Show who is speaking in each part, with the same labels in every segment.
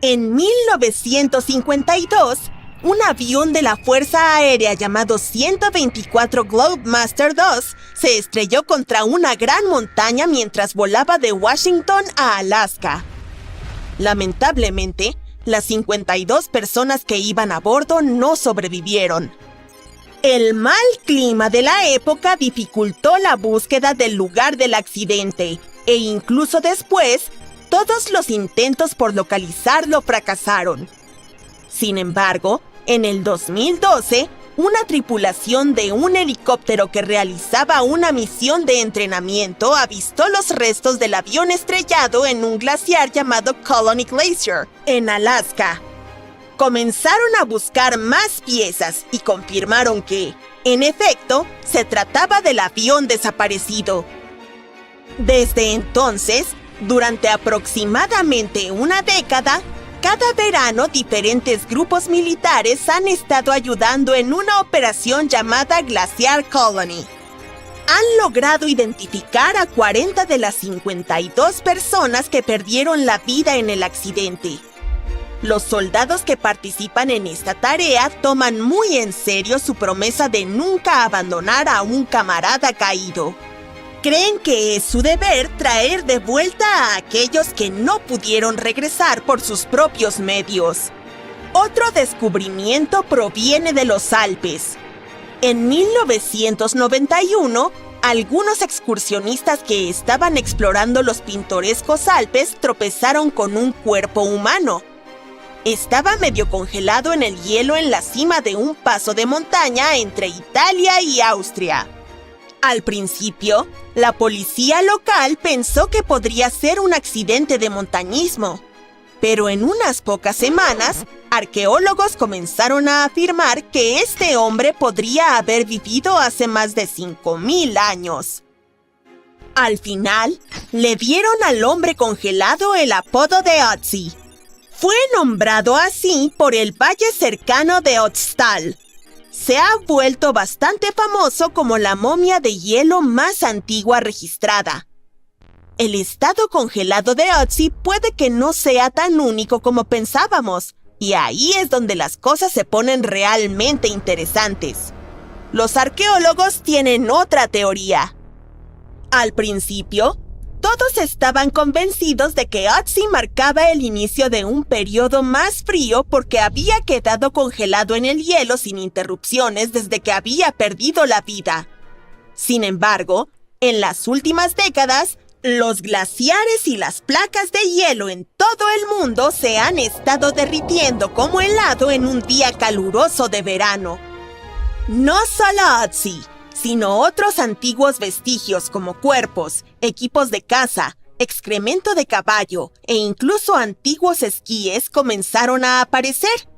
Speaker 1: En 1952, un avión de la Fuerza Aérea llamado 124 Globemaster II se estrelló contra una gran montaña mientras volaba de Washington a Alaska. Lamentablemente, las 52 personas que iban a bordo no sobrevivieron. El mal clima de la época dificultó la búsqueda del lugar del accidente, e incluso después, todos los intentos por localizarlo fracasaron. Sin embargo, en el 2012, una tripulación de un helicóptero que realizaba una misión de entrenamiento avistó los restos del avión estrellado en un glaciar llamado Colony Glacier, en Alaska. Comenzaron a buscar más piezas y confirmaron que, en efecto, se trataba del avión desaparecido. Desde entonces, durante aproximadamente una década, cada verano diferentes grupos militares han estado ayudando en una operación llamada Glaciar Colony. Han logrado identificar a 40 de las 52 personas que perdieron la vida en el accidente. Los soldados que participan en esta tarea toman muy en serio su promesa de nunca abandonar a un camarada caído. Creen que es su deber traer de vuelta a aquellos que no pudieron regresar por sus propios medios. Otro descubrimiento proviene de los Alpes. En 1991, algunos excursionistas que estaban explorando los pintorescos Alpes tropezaron con un cuerpo humano. Estaba medio congelado en el hielo en la cima de un paso de montaña entre Italia y Austria. Al principio, la policía local pensó que podría ser un accidente de montañismo, pero en unas pocas semanas, arqueólogos comenzaron a afirmar que este hombre podría haber vivido hace más de 5,000 años. Al final, le dieron al hombre congelado el apodo de Ötzi. Fue nombrado así por el valle cercano de Ötztal. Se ha vuelto bastante famoso como la momia de hielo más antigua registrada. El estado congelado de Ötzi puede que no sea tan único como pensábamos, y ahí es donde las cosas se ponen realmente interesantes. Los arqueólogos tienen otra teoría. Al principio, todos estaban convencidos de que Ötzi marcaba el inicio de un periodo más frío porque había quedado congelado en el hielo sin interrupciones desde que había perdido la vida. Sin embargo, en las últimas décadas, los glaciares y las placas de hielo en todo el mundo se han estado derritiendo como helado en un día caluroso de verano. No solo Ötzi, sino otros antiguos vestigios como cuerpos, equipos de caza, excremento de caballo e incluso antiguos esquíes comenzaron a aparecer.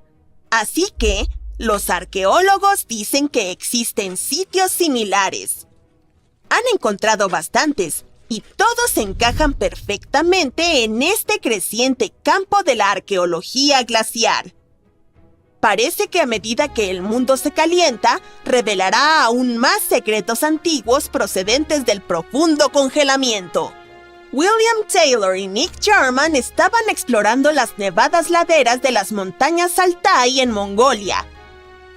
Speaker 1: Así que, los arqueólogos dicen que existen sitios similares. Han encontrado bastantes, y todos encajan perfectamente en este creciente campo de la arqueología glaciar. Parece que a medida que el mundo se calienta, revelará aún más secretos antiguos procedentes del profundo congelamiento. William Taylor y Nick Jarman estaban explorando las nevadas laderas de las montañas Altai en Mongolia.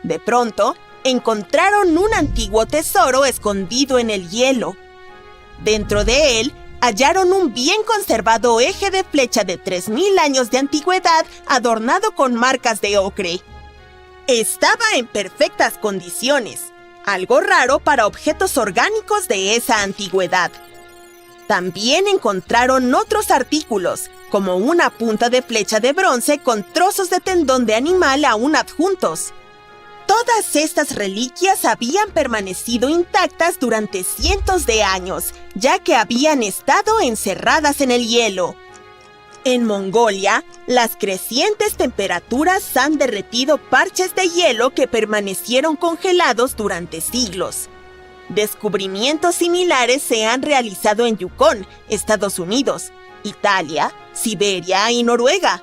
Speaker 1: De pronto, encontraron un antiguo tesoro escondido en el hielo. Dentro de él, hallaron un bien conservado eje de flecha de 3,000 años de antigüedad adornado con marcas de ocre. Estaba en perfectas condiciones, algo raro para objetos orgánicos de esa antigüedad. También encontraron otros artículos, como una punta de flecha de bronce con trozos de tendón de animal aún adjuntos. Todas estas reliquias habían permanecido intactas durante cientos de años, ya que habían estado encerradas en el hielo. En Mongolia, las crecientes temperaturas han derretido parches de hielo que permanecieron congelados durante siglos. Descubrimientos similares se han realizado en Yukón, Estados Unidos, Italia, Siberia y Noruega.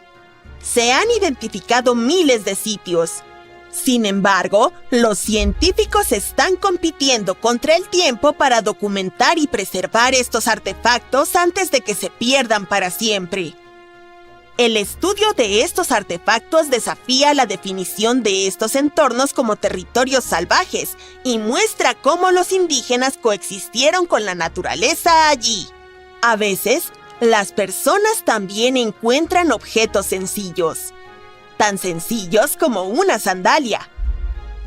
Speaker 1: Se han identificado miles de sitios. Sin embargo, los científicos están compitiendo contra el tiempo para documentar y preservar estos artefactos antes de que se pierdan para siempre. El estudio de estos artefactos desafía la definición de estos entornos como territorios salvajes y muestra cómo los indígenas coexistieron con la naturaleza allí. A veces, las personas también encuentran objetos sencillos, tan sencillos como una sandalia.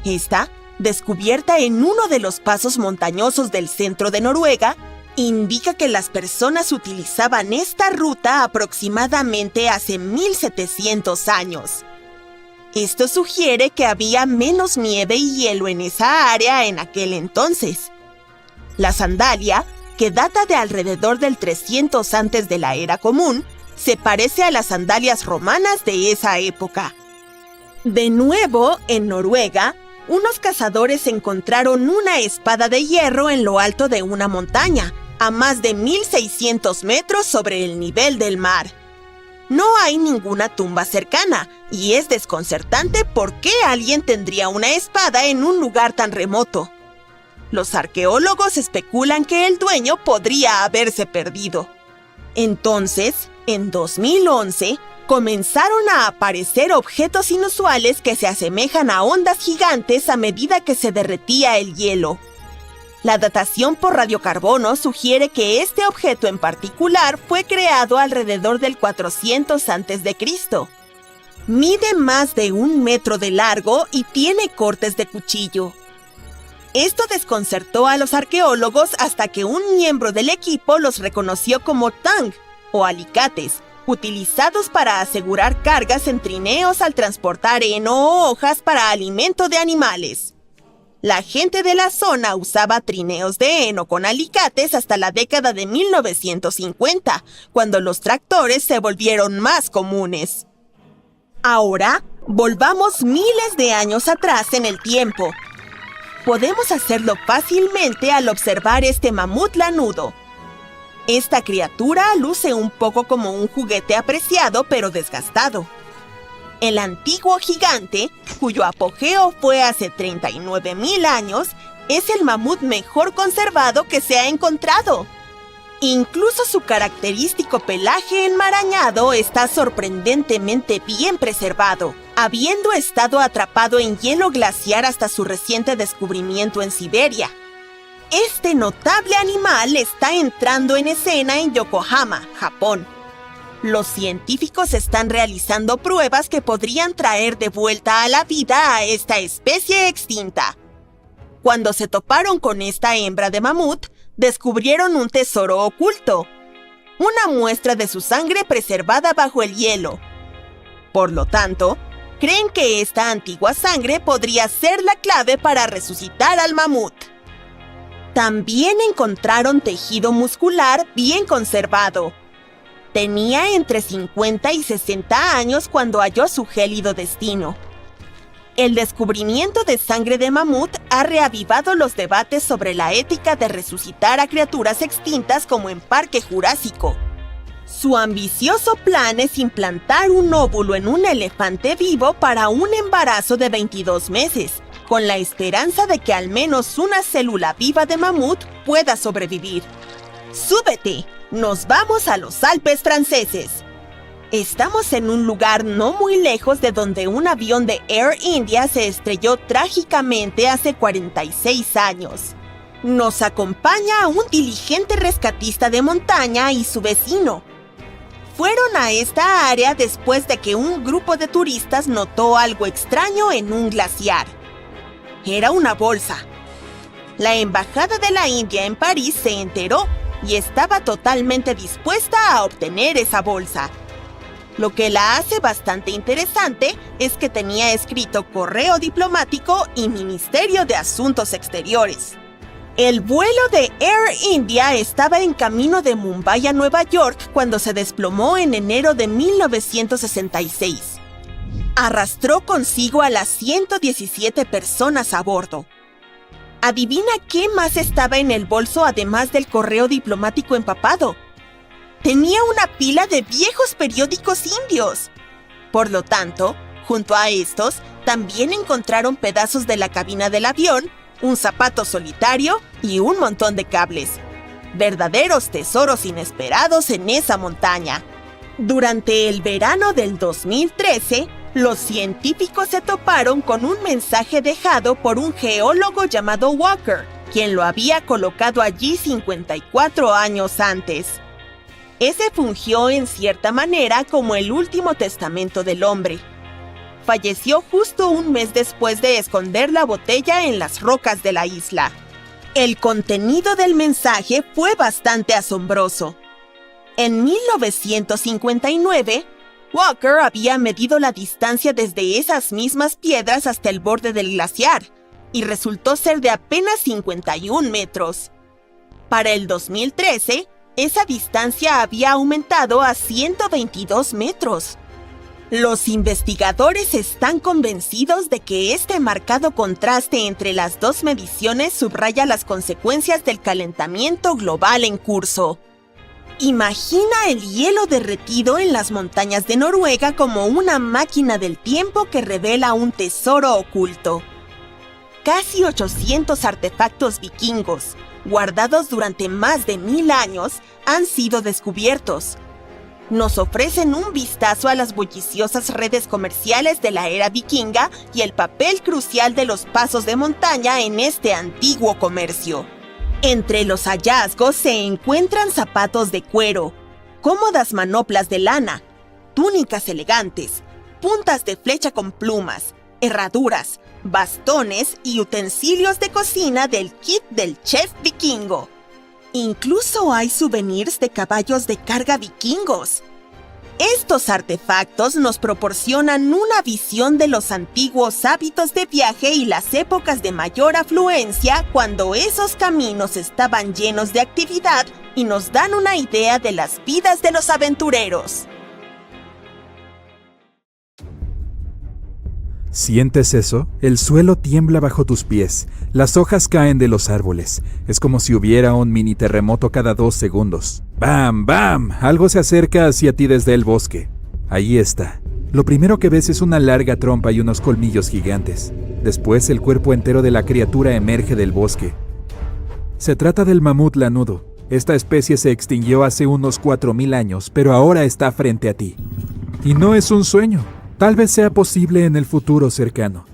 Speaker 1: Esta, descubierta en uno de los pasos montañosos del centro de Noruega, indica que las personas utilizaban esta ruta aproximadamente hace 1700 años. Esto sugiere que había menos nieve y hielo en esa área en aquel entonces. La sandalia, que data de alrededor del 300 antes de la Era Común, se parece a las sandalias romanas de esa época. De nuevo, en Noruega, unos cazadores encontraron una espada de hierro en lo alto de una montaña, a más de 1600 metros sobre el nivel del mar. No hay ninguna tumba cercana, y es desconcertante por qué alguien tendría una espada en un lugar tan remoto. Los arqueólogos especulan que el dueño podría haberse perdido. Entonces, en 2011, comenzaron a aparecer objetos inusuales que se asemejan a ondas gigantes a medida que se derretía el hielo. La datación por radiocarbono sugiere que este objeto en particular fue creado alrededor del 400 a.C. Mide más de 1 metro de largo y tiene cortes de cuchillo. Esto desconcertó a los arqueólogos hasta que un miembro del equipo los reconoció como tang, o alicates, utilizados para asegurar cargas en trineos al transportar heno o hojas para alimento de animales. La gente de la zona usaba trineos de heno con alicates hasta la década de 1950, cuando los tractores se volvieron más comunes. Ahora, volvamos miles de años atrás en el tiempo. Podemos hacerlo fácilmente al observar este mamut lanudo. Esta criatura luce un poco como un juguete apreciado pero desgastado. El antiguo gigante, cuyo apogeo fue hace 39.000 años, es el mamut mejor conservado que se ha encontrado. Incluso su característico pelaje enmarañado está sorprendentemente bien preservado, habiendo estado atrapado en hielo glaciar hasta su reciente descubrimiento en Siberia. Este notable animal está entrando en escena en Yokohama, Japón. Los científicos están realizando pruebas que podrían traer de vuelta a la vida a esta especie extinta. Cuando se toparon con esta hembra de mamut, descubrieron un tesoro oculto, una muestra de su sangre preservada bajo el hielo. Por lo tanto, creen que esta antigua sangre podría ser la clave para resucitar al mamut. También encontraron tejido muscular bien conservado. Tenía entre 50 y 60 años cuando halló su gélido destino. El descubrimiento de sangre de mamut ha reavivado los debates sobre la ética de resucitar a criaturas extintas como en Parque Jurásico. Su ambicioso plan es implantar un óvulo en un elefante vivo para un embarazo de 22 meses, con la esperanza de que al menos una célula viva de mamut pueda sobrevivir. ¡Súbete! Nos vamos a los Alpes franceses. Estamos en un lugar no muy lejos de donde un avión de Air India se estrelló trágicamente hace 46 años. Nos acompaña un diligente rescatista de montaña y su vecino. Fueron a esta área después de que un grupo de turistas notó algo extraño en un glaciar. Era una bolsa. La embajada de la India en París se enteró y estaba totalmente dispuesta a obtener esa bolsa. Lo que la hace bastante interesante es que tenía escrito correo diplomático y Ministerio de Asuntos Exteriores. El vuelo de Air India estaba en camino de Mumbai a Nueva York cuando se desplomó en enero de 1966. Arrastró consigo a las 117 personas a bordo. ¿Adivina qué más estaba en el bolso además del correo diplomático empapado? Tenía una pila de viejos periódicos indios. Por lo tanto, junto a estos, también encontraron pedazos de la cabina del avión, un zapato solitario y un montón de cables. Verdaderos tesoros inesperados en esa montaña. Durante el verano del 2013, los científicos se toparon con un mensaje dejado por un geólogo llamado Walker, quien lo había colocado allí 54 años antes. Ese fungió en cierta manera como el último testamento del hombre. Falleció justo un mes después de esconder la botella en las rocas de la isla. El contenido del mensaje fue bastante asombroso. En 1959, Walker había medido la distancia desde esas mismas piedras hasta el borde del glaciar, y resultó ser de apenas 51 metros. Para el 2013, esa distancia había aumentado a 122 metros. Los investigadores están convencidos de que este marcado contraste entre las dos mediciones subraya las consecuencias del calentamiento global en curso. Imagina el hielo derretido en las montañas de Noruega como una máquina del tiempo que revela un tesoro oculto. Casi 800 artefactos vikingos, guardados durante más de 1000 años, han sido descubiertos. Nos ofrecen un vistazo a las bulliciosas redes comerciales de la era vikinga y el papel crucial de los pasos de montaña en este antiguo comercio. Entre los hallazgos se encuentran zapatos de cuero, cómodas manoplas de lana, túnicas elegantes, puntas de flecha con plumas, herraduras, bastones y utensilios de cocina del kit del chef vikingo. Incluso hay souvenirs de caballos de carga vikingos. Estos artefactos nos proporcionan una visión de los antiguos hábitos de viaje y las épocas de mayor afluencia cuando esos caminos estaban llenos de actividad y nos dan una idea de las vidas de los aventureros.
Speaker 2: ¿Sientes eso? El suelo tiembla bajo tus pies, las hojas caen de los árboles. Es como si hubiera un mini terremoto cada 2 segundos. ¡Bam, bam! Algo se acerca hacia ti desde el bosque. Ahí está. Lo primero que ves es una larga trompa y unos colmillos gigantes. Después el cuerpo entero de la criatura emerge del bosque. Se trata del mamut lanudo. Esta especie se extinguió hace unos 4000 años, pero ahora está frente a ti. Y no es un sueño. Tal vez sea posible en el futuro cercano.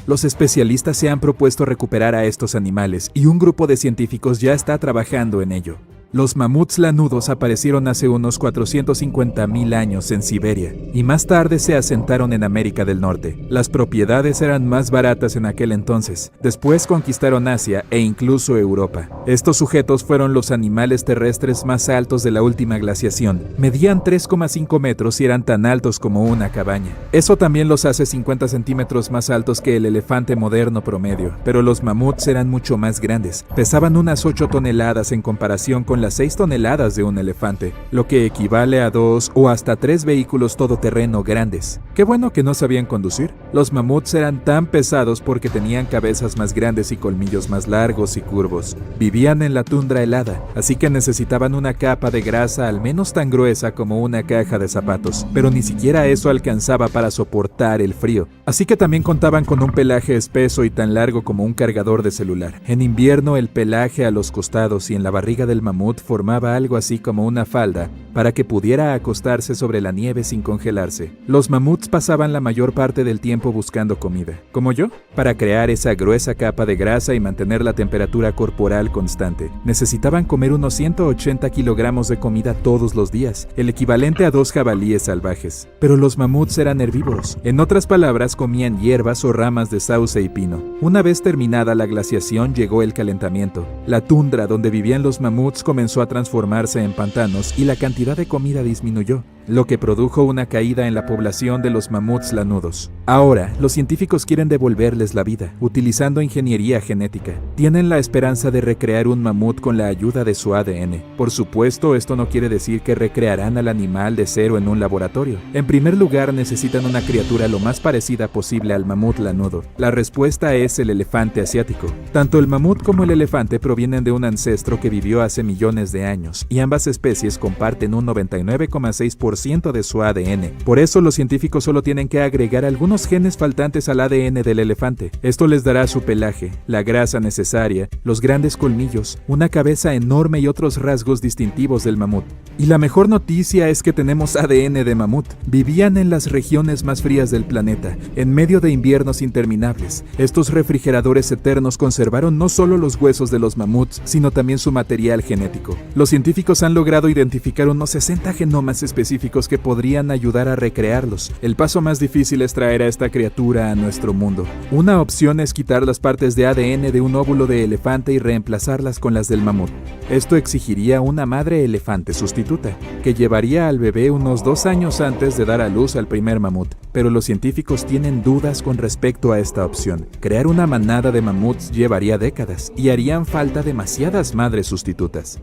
Speaker 2: Los especialistas se han propuesto recuperar a estos animales y un grupo de científicos ya está trabajando en ello. Los mamuts lanudos aparecieron hace unos 450.000 años en Siberia y más tarde se asentaron en América del Norte. Las propiedades eran más baratas en aquel entonces. Después conquistaron Asia e incluso Europa. Estos sujetos fueron los animales terrestres más altos de la última glaciación. Medían 3,5 metros y eran tan altos como una cabaña. Eso también los hace 50 centímetros más altos que el elefante moderno promedio. Pero los mamuts eran mucho más grandes. Pesaban unas 8 toneladas en comparación con las 6 toneladas de un elefante, lo que equivale a 2 o hasta 3 vehículos todoterreno grandes. Qué bueno que no sabían conducir. Los mamuts eran tan pesados porque tenían cabezas más grandes y colmillos más largos y curvos. Vivían en la tundra helada, así que necesitaban una capa de grasa al menos tan gruesa como una caja de zapatos, pero ni siquiera eso alcanzaba para soportar el frío. Así que también contaban con un pelaje espeso y tan largo como un cargador de celular. En invierno el pelaje a los costados y en la barriga del mamut formaba algo así como una falda para que pudiera acostarse sobre la nieve sin congelarse. Los mamuts pasaban la mayor parte del tiempo buscando comida, como yo, para crear esa gruesa capa de grasa y mantener la temperatura corporal constante. Necesitaban comer unos 180 kilogramos de comida todos los días, el equivalente a 2 jabalíes salvajes. Pero los mamuts eran herbívoros. En otras palabras, comían hierbas o ramas de sauce y pino. Una vez terminada la glaciación, llegó el calentamiento. La tundra donde vivían los mamuts comenzó a transformarse en pantanos y la cantidad de comida disminuyó, lo que produjo una caída en la población de los mamuts lanudos. Ahora, los científicos quieren devolverles la vida, utilizando ingeniería genética. Tienen la esperanza de recrear un mamut con la ayuda de su ADN. Por supuesto, esto no quiere decir que recrearán al animal de cero en un laboratorio. En primer lugar, necesitan una criatura lo más parecida posible al mamut lanudo. La respuesta es el elefante asiático. Tanto el mamut como el elefante provienen de un ancestro que vivió hace millones de años, y ambas especies comparten un 99,6% 90% de su ADN. Por eso los científicos solo tienen que agregar algunos genes faltantes al ADN del elefante. Esto les dará su pelaje, la grasa necesaria, los grandes colmillos, una cabeza enorme y otros rasgos distintivos del mamut. Y la mejor noticia es que tenemos ADN de mamut. Vivían en las regiones más frías del planeta, en medio de inviernos interminables. Estos refrigeradores eternos conservaron no solo los huesos de los mamuts, sino también su material genético. Los científicos han logrado identificar unos 60 genomas específicos que podrían ayudar a recrearlos. El paso más difícil es traer a esta criatura a nuestro mundo. Una opción es quitar las partes de ADN de un óvulo de elefante y reemplazarlas con las del mamut. Esto exigiría una madre elefante sustituta, que llevaría al bebé unos 2 años antes de dar a luz al primer mamut. Pero los científicos tienen dudas con respecto a esta opción. Crear una manada de mamuts llevaría décadas y harían falta demasiadas madres sustitutas.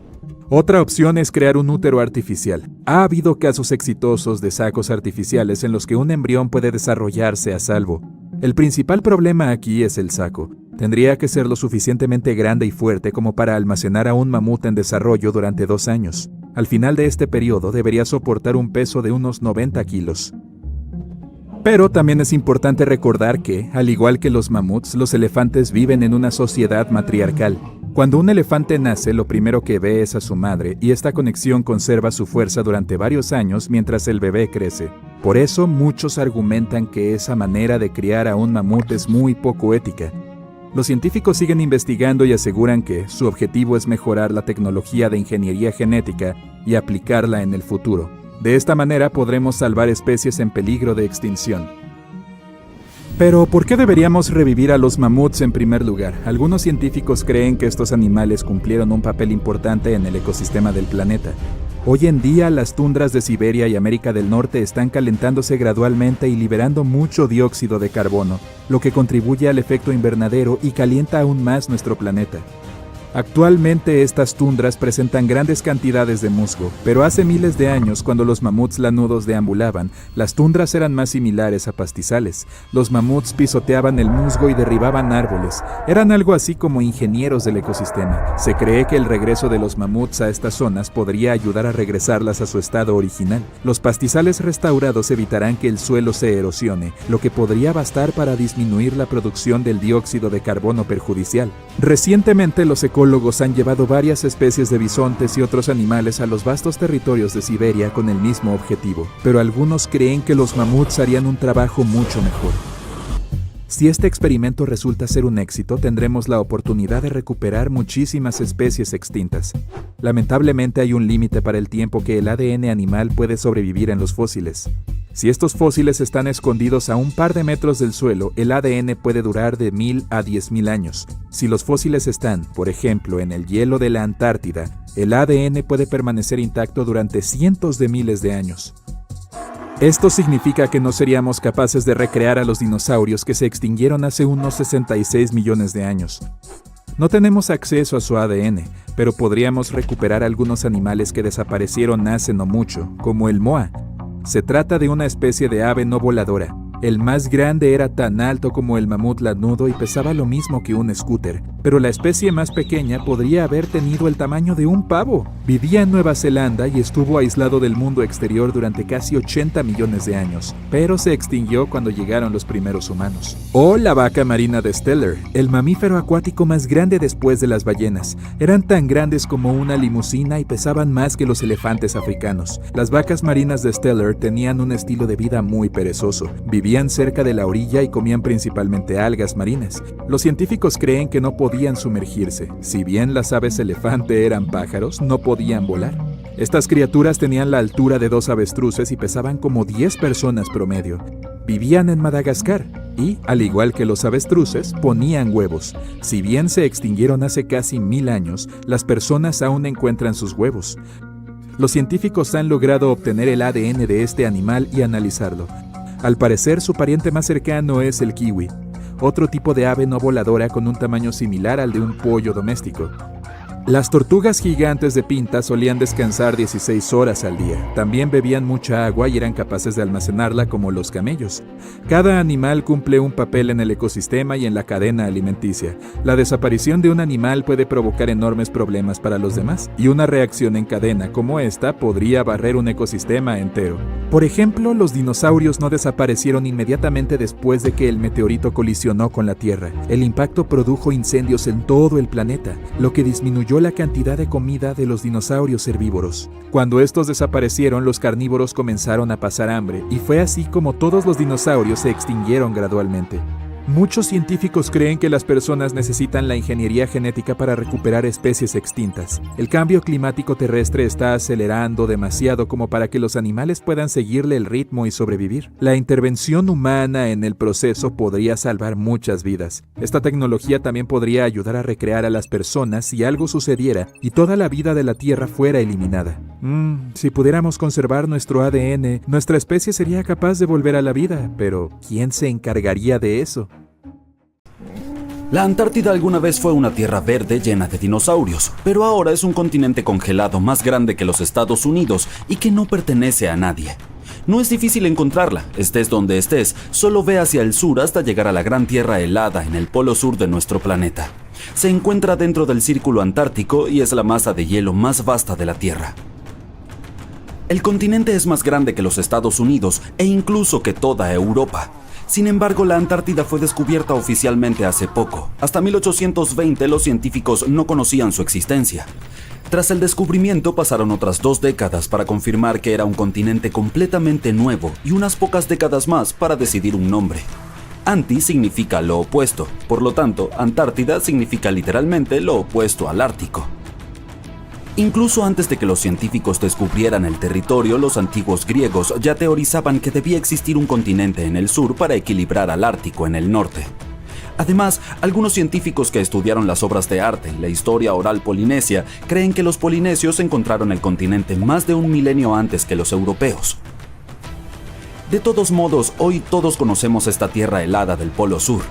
Speaker 2: Otra opción es crear un útero artificial. Ha habido casos exitosos de sacos artificiales en los que un embrión puede desarrollarse a salvo. El principal problema aquí es el saco. Tendría que ser lo suficientemente grande y fuerte como para almacenar a un mamut en desarrollo durante 2 años. Al final de este periodo debería soportar un peso de unos 90 kilos. Pero también es importante recordar que, al igual que los mamuts, los elefantes viven en una sociedad matriarcal. Cuando un elefante nace, lo primero que ve es a su madre, y esta conexión conserva su fuerza durante varios años mientras el bebé crece. Por eso, muchos argumentan que esa manera de criar a un mamut es muy poco ética. Los científicos siguen investigando y aseguran que su objetivo es mejorar la tecnología de ingeniería genética y aplicarla en el futuro. De esta manera podremos salvar especies en peligro de extinción. Pero, ¿por qué deberíamos revivir a los mamuts en primer lugar? Algunos científicos creen que estos animales cumplieron un papel importante en el ecosistema del planeta. Hoy en día, las tundras de Siberia y América del Norte están calentándose gradualmente y liberando mucho dióxido de carbono, lo que contribuye al efecto invernadero y calienta aún más nuestro planeta. Actualmente estas tundras presentan grandes cantidades de musgo, pero hace miles de años, cuando los mamuts lanudos deambulaban, las tundras eran más similares a pastizales. Los mamuts pisoteaban el musgo y derribaban árboles. Eran algo así como ingenieros del ecosistema. Se cree que el regreso de los mamuts a estas zonas podría ayudar a regresarlas a su estado original. Los pastizales restaurados evitarán que el suelo se erosione, lo que podría bastar para disminuir la producción del dióxido de carbono perjudicial. Recientemente los ecólogos han llevado varias especies de bisontes y otros animales a los vastos territorios de Siberia con el mismo objetivo, pero algunos creen que los mamuts harían un trabajo mucho mejor. Si este experimento resulta ser un éxito, tendremos la oportunidad de recuperar muchísimas especies extintas. Lamentablemente hay un límite para el tiempo que el ADN animal puede sobrevivir en los fósiles. Si estos fósiles están escondidos a un par de metros del suelo, el ADN puede durar de 1000 a 10.000 años. Si los fósiles están, por ejemplo, en el hielo de la Antártida, el ADN puede permanecer intacto durante cientos de miles de años. Esto significa que no seríamos capaces de recrear a los dinosaurios que se extinguieron hace unos 66 millones de años. No tenemos acceso a su ADN, pero podríamos recuperar algunos animales que desaparecieron hace no mucho, como el moa. Se trata de una especie de ave no voladora. El más grande era tan alto como el mamut lanudo y pesaba lo mismo que un scooter, pero la especie más pequeña podría haber tenido el tamaño de un pavo. Vivía en Nueva Zelanda y estuvo aislado del mundo exterior durante casi 80 millones de años, pero se extinguió cuando llegaron los primeros humanos. O la vaca marina de Steller, el mamífero acuático más grande después de las ballenas. Eran tan grandes como una limusina y pesaban más que los elefantes africanos. Las vacas marinas de Steller tenían un estilo de vida muy perezoso. Vivían cerca de la orilla y comían principalmente algas marinas. Los científicos creen que no podían sumergirse. Si bien las aves elefante eran pájaros, no podían volar. Estas criaturas tenían la altura de 2 avestruces y pesaban como 10 personas promedio. Vivían en Madagascar y, al igual que los avestruces, ponían huevos. Si bien se extinguieron hace casi 1000 años, las personas aún encuentran sus huevos. Los científicos han logrado obtener el ADN de este animal y analizarlo. Al parecer, su pariente más cercano es el kiwi, otro tipo de ave no voladora con un tamaño similar al de un pollo doméstico. Las tortugas gigantes de Pinta solían descansar 16 horas al día. También bebían mucha agua y eran capaces de almacenarla como los camellos. Cada animal cumple un papel en el ecosistema y en la cadena alimenticia. La desaparición de un animal puede provocar enormes problemas para los demás, y una reacción en cadena como esta podría barrer un ecosistema entero. Por ejemplo, los dinosaurios no desaparecieron inmediatamente después de que el meteorito colisionó con la Tierra. El impacto produjo incendios en todo el planeta, lo que disminuyó la cantidad de comida de los dinosaurios herbívoros. Cuando estos desaparecieron, los carnívoros comenzaron a pasar hambre, y fue así como todos los dinosaurios se extinguieron gradualmente. Muchos científicos creen que las personas necesitan la ingeniería genética para recuperar especies extintas. El cambio climático terrestre está acelerando demasiado como para que los animales puedan seguirle el ritmo y sobrevivir. La intervención humana en el proceso podría salvar muchas vidas. Esta tecnología también podría ayudar a recrear a las personas si algo sucediera y toda la vida de la Tierra fuera eliminada. Si pudiéramos conservar nuestro ADN, nuestra especie sería capaz de volver a la vida, pero ¿quién se encargaría de eso?
Speaker 3: La Antártida alguna vez fue una tierra verde llena de dinosaurios, pero ahora es un continente congelado más grande que los Estados Unidos y que no pertenece a nadie. No es difícil encontrarla, estés donde estés, solo ve hacia el sur hasta llegar a la gran tierra helada en el polo sur de nuestro planeta. Se encuentra dentro del Círculo Antártico y es la masa de hielo más vasta de la Tierra. El continente es más grande que los Estados Unidos e incluso que toda Europa. Sin embargo, la Antártida fue descubierta oficialmente hace poco. Hasta 1820 los científicos no conocían su existencia. Tras el descubrimiento pasaron otras 2 décadas para confirmar que era un continente completamente nuevo y unas pocas décadas más para decidir un nombre. Anti significa lo opuesto, por lo tanto, Antártida significa literalmente lo opuesto al Ártico. Incluso antes de que los científicos descubrieran el territorio, los antiguos griegos ya teorizaban que debía existir un continente en el sur para equilibrar al Ártico en el norte. Además, algunos científicos que estudiaron las obras de arte y la historia oral polinesia creen que los polinesios encontraron el continente más de 1 milenio antes que los europeos. De todos modos, hoy todos conocemos esta tierra helada del Polo Sur.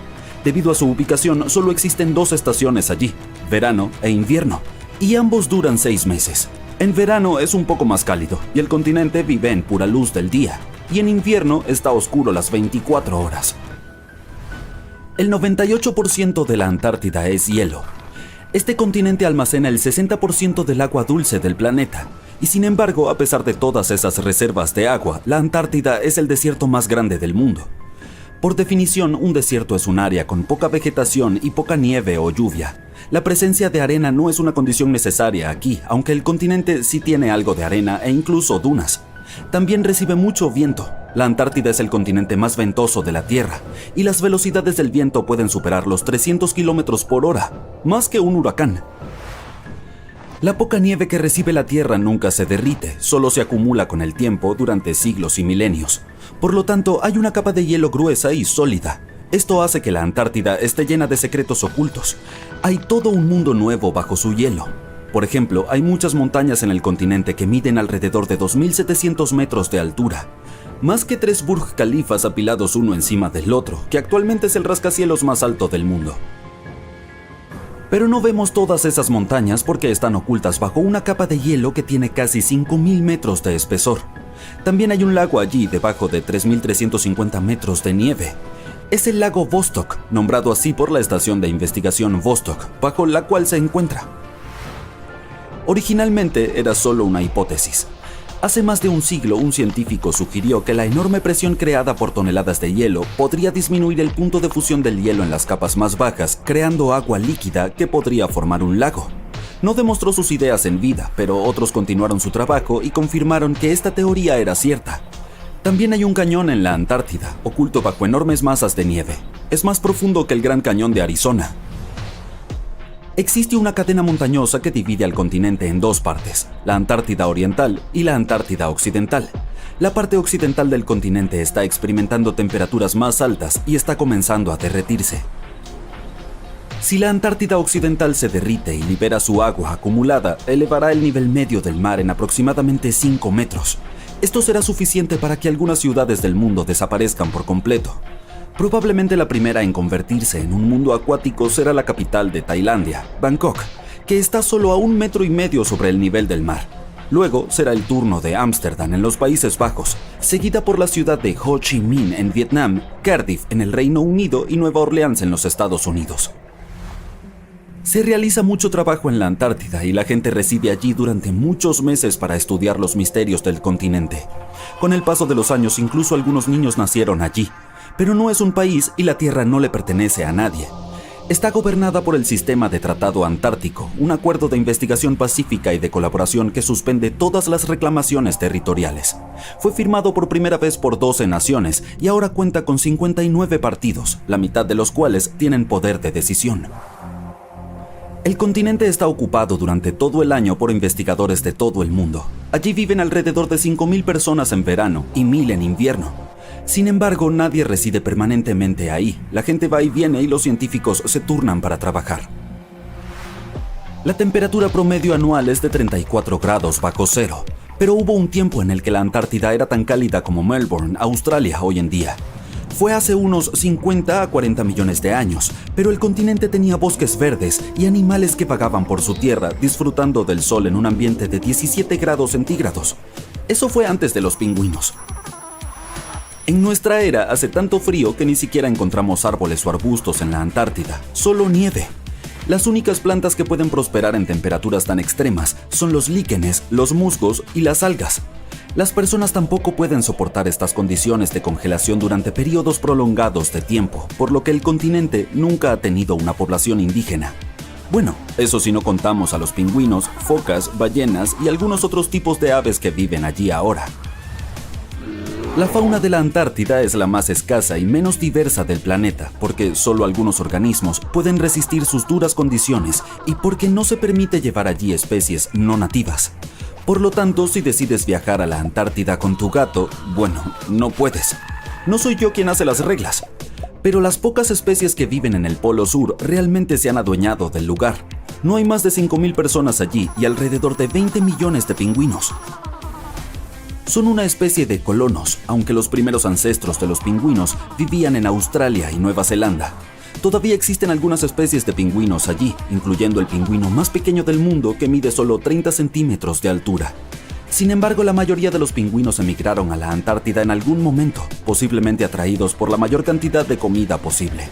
Speaker 3: Debido a su ubicación, solo existen 2 estaciones allí, verano e invierno, y ambos duran 6 meses. En verano es un poco más cálido y el continente vive en pura luz del día, y en invierno está oscuro las 24 horas. El 98% de la Antártida es hielo. Este continente almacena el 60% del agua dulce del planeta, y sin embargo, a pesar de todas esas reservas de agua, la Antártida es el desierto más grande del mundo. Por definición, un desierto es un área con poca vegetación y poca nieve o lluvia. La presencia de arena no es una condición necesaria aquí, aunque el continente sí tiene algo de arena e incluso dunas. También recibe mucho viento. La Antártida es el continente más ventoso de la Tierra, y las velocidades del viento pueden superar los 300 km por hora, más que un huracán. La poca nieve que recibe la Tierra nunca se derrite, solo se acumula con el tiempo durante siglos y milenios. Por lo tanto, hay una capa de hielo gruesa y sólida. Esto hace que la Antártida esté llena de secretos ocultos. Hay todo un mundo nuevo bajo su hielo. Por ejemplo, hay muchas montañas en el continente que miden alrededor de 2.700 metros de altura. Más que 3 Burj Khalifas apilados uno encima del otro, que actualmente es el rascacielos más alto del mundo. Pero no vemos todas esas montañas porque están ocultas bajo una capa de hielo que tiene casi 5.000 metros de espesor. También hay un lago allí debajo de 3.350 metros de nieve. Es el lago Vostok, nombrado así por la estación de investigación Vostok, bajo la cual se encuentra. Originalmente era solo una hipótesis. Hace más de un siglo, un científico sugirió que la enorme presión creada por toneladas de hielo podría disminuir el punto de fusión del hielo en las capas más bajas, creando agua líquida que podría formar un lago. No demostró sus ideas en vida, pero otros continuaron su trabajo y confirmaron que esta teoría era cierta. También hay un cañón en la Antártida, oculto bajo enormes masas de nieve. Es más profundo que el Gran Cañón de Arizona. Existe una cadena montañosa que divide al continente en 2 partes, la Antártida Oriental y la Antártida Occidental. La parte occidental del continente está experimentando temperaturas más altas y está comenzando a derretirse. Si la Antártida Occidental se derrite y libera su agua acumulada, elevará el nivel medio del mar en aproximadamente 5 metros. Esto será suficiente para que algunas ciudades del mundo desaparezcan por completo. Probablemente la primera en convertirse en un mundo acuático será la capital de Tailandia, Bangkok, que está solo a 1,5 metros sobre el nivel del mar. Luego será el turno de Ámsterdam en los Países Bajos, seguida por la ciudad de Ho Chi Minh en Vietnam, Cardiff en el Reino Unido y Nueva Orleans en los Estados Unidos. Se realiza mucho trabajo en la Antártida y la gente reside allí durante muchos meses para estudiar los misterios del continente. Con el paso de los años, incluso algunos niños nacieron allí, pero no es un país y la Tierra no le pertenece a nadie. Está gobernada por el Sistema de Tratado Antártico, un acuerdo de investigación pacífica y de colaboración que suspende todas las reclamaciones territoriales. Fue firmado por primera vez por 12 naciones y ahora cuenta con 59 partidos, la mitad de los cuales tienen poder de decisión. El continente está ocupado durante todo el año por investigadores de todo el mundo. Allí viven alrededor de 5,000 personas en verano y 1,000 en invierno. Sin embargo, nadie reside permanentemente ahí. La gente va y viene y los científicos se turnan para trabajar. La temperatura promedio anual es de 34 grados bajo cero, pero hubo un tiempo en el que la Antártida era tan cálida como Melbourne, Australia, hoy en día. Fue hace unos 50 a 40 millones de años, pero el continente tenía bosques verdes y animales que vagaban por su tierra disfrutando del sol en un ambiente de 17 grados centígrados. Eso fue antes de los pingüinos. En nuestra era hace tanto frío que ni siquiera encontramos árboles o arbustos en la Antártida, solo nieve. Las únicas plantas que pueden prosperar en temperaturas tan extremas son los líquenes, los musgos y las algas. Las personas tampoco pueden soportar estas condiciones de congelación durante periodos prolongados de tiempo, por lo que el continente nunca ha tenido una población indígena. Bueno, eso si no contamos a los pingüinos, focas, ballenas y algunos otros tipos de aves que viven allí ahora. La fauna de la Antártida es la más escasa y menos diversa del planeta, porque solo algunos organismos pueden resistir sus duras condiciones y porque no se permite llevar allí especies no nativas. Por lo tanto, si decides viajar a la Antártida con tu gato, bueno, no puedes. No soy yo quien hace las reglas, pero las pocas especies que viven en el Polo Sur realmente se han adueñado del lugar. No hay más de 5,000 personas allí y alrededor de 20 millones de pingüinos. Son una especie de colonos, aunque los primeros ancestros de los pingüinos vivían en Australia y Nueva Zelanda. Todavía existen algunas especies de pingüinos allí, incluyendo el pingüino más pequeño del mundo que mide solo 30 centímetros de altura. Sin embargo, la mayoría de los pingüinos emigraron a la Antártida en algún momento, posiblemente atraídos por la mayor cantidad de comida posible.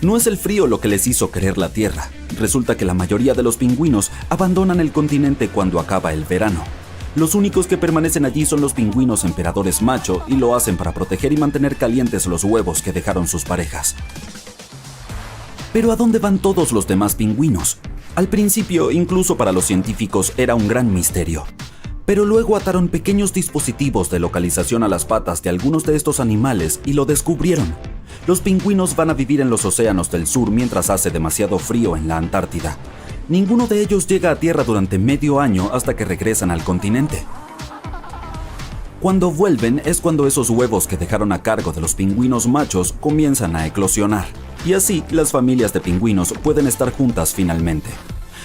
Speaker 3: No es el frío lo que les hizo querer la Tierra. Resulta que la mayoría de los pingüinos abandonan el continente cuando acaba el verano. Los únicos que permanecen allí son los pingüinos emperadores macho y lo hacen para proteger y mantener calientes los huevos que dejaron sus parejas. Pero ¿a dónde van todos los demás pingüinos? Al principio, incluso para los científicos, era un gran misterio. Pero luego ataron pequeños dispositivos de localización a las patas de algunos de estos animales y lo descubrieron. Los pingüinos van a vivir en los océanos del sur mientras hace demasiado frío en la Antártida. Ninguno de ellos llega a tierra durante medio año hasta que regresan al continente. Cuando vuelven es cuando esos huevos que dejaron a cargo de los pingüinos machos comienzan a eclosionar, y así las familias de pingüinos pueden estar juntas finalmente.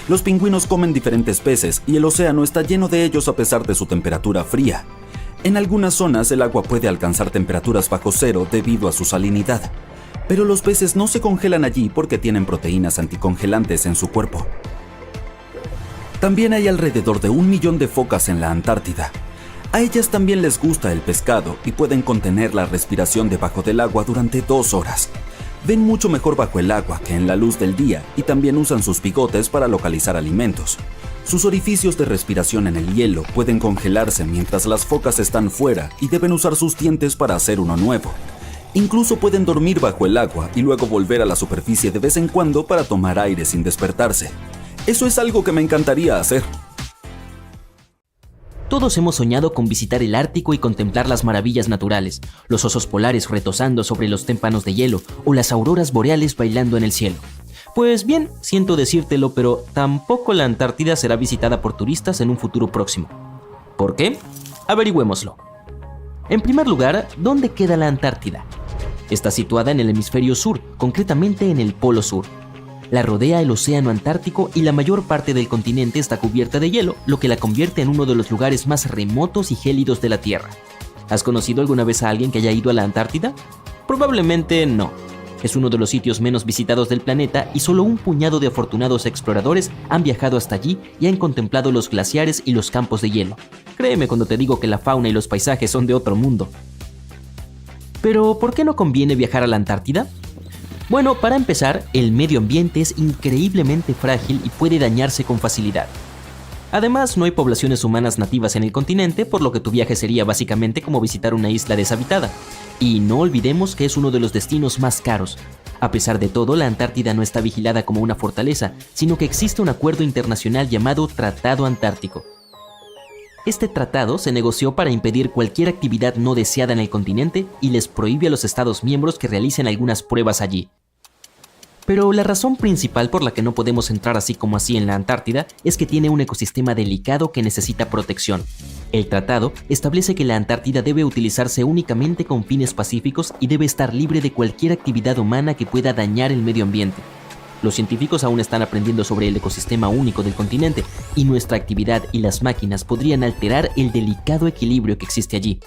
Speaker 3: Los pingüinos comen diferentes peces y el océano está lleno de ellos a pesar de su temperatura fría. En algunas zonas el agua puede alcanzar temperaturas bajo cero debido a su salinidad, pero los peces no se congelan allí porque tienen proteínas anticongelantes en su cuerpo. También hay alrededor de 1 millón de focas en la Antártida. A ellas también les gusta el pescado y pueden contener la respiración debajo del agua durante 2 horas. Ven mucho mejor bajo el agua que en la luz del día y también usan sus bigotes para localizar alimentos. Sus orificios de respiración en el hielo pueden congelarse mientras las focas están fuera y deben usar sus dientes para hacer uno nuevo. Incluso pueden dormir bajo el agua y luego volver a la superficie de vez en cuando para tomar aire sin despertarse. Eso es algo que me encantaría hacer.
Speaker 4: Todos hemos soñado con visitar el Ártico y contemplar las maravillas naturales, los osos polares retozando sobre los témpanos de hielo o las auroras boreales bailando en el cielo. Pues bien, siento decírtelo, pero tampoco la Antártida será visitada por turistas en un futuro próximo. ¿Por qué? Averigüémoslo. En primer lugar, ¿dónde queda la Antártida? Está situada en el hemisferio sur, concretamente en el Polo Sur. La rodea el océano Antártico y la mayor parte del continente está cubierta de hielo, lo que la convierte en uno de los lugares más remotos y gélidos de la Tierra. ¿Has conocido alguna vez a alguien que haya ido a la Antártida? Probablemente no. Es uno de los sitios menos visitados del planeta y solo un puñado de afortunados exploradores han viajado hasta allí y han contemplado los glaciares y los campos de hielo. Créeme cuando te digo que la fauna y los paisajes son de otro mundo. Pero, ¿por qué no conviene viajar a la Antártida? Bueno, para empezar, el medio ambiente es increíblemente frágil y puede dañarse con facilidad. Además, no hay poblaciones humanas nativas en el continente, por lo que tu viaje sería básicamente como visitar una isla deshabitada. Y no olvidemos que es uno de los destinos más caros. A pesar de todo, la Antártida no está vigilada como una fortaleza, sino que existe un acuerdo internacional llamado Tratado Antártico. Este tratado se negoció para impedir cualquier actividad no deseada en el continente y les prohíbe a los Estados miembros que realicen algunas pruebas allí. Pero la razón principal por la que no podemos entrar así como así en la Antártida es que tiene un ecosistema delicado que necesita protección. El tratado establece que la Antártida debe utilizarse únicamente con fines pacíficos y debe estar libre de cualquier actividad humana que pueda dañar el medio ambiente. Los científicos aún están aprendiendo sobre el ecosistema único del continente y nuestra actividad y las máquinas podrían alterar el delicado equilibrio que existe allí.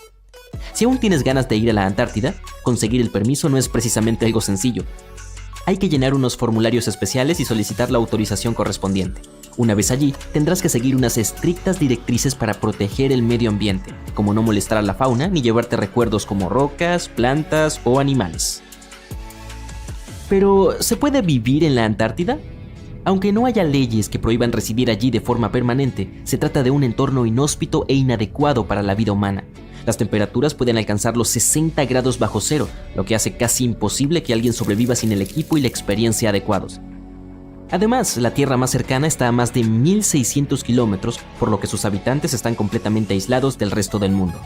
Speaker 4: Si aún tienes ganas de ir a la Antártida, conseguir el permiso no es precisamente algo sencillo. Hay que llenar unos formularios especiales y solicitar la autorización correspondiente. Una vez allí, tendrás que seguir unas estrictas directrices para proteger el medio ambiente, como no molestar a la fauna ni llevarte recuerdos como rocas, plantas o animales. Pero, ¿se puede vivir en la Antártida? Aunque no haya leyes que prohíban residir allí de forma permanente, se trata de un entorno inhóspito e inadecuado para la vida humana. Las temperaturas pueden alcanzar los 60 grados bajo cero, lo que hace casi imposible que alguien sobreviva sin el equipo y la experiencia adecuados. Además, la tierra más cercana está a más de 1.600 kilómetros, por lo que sus habitantes están completamente aislados del resto del mundo.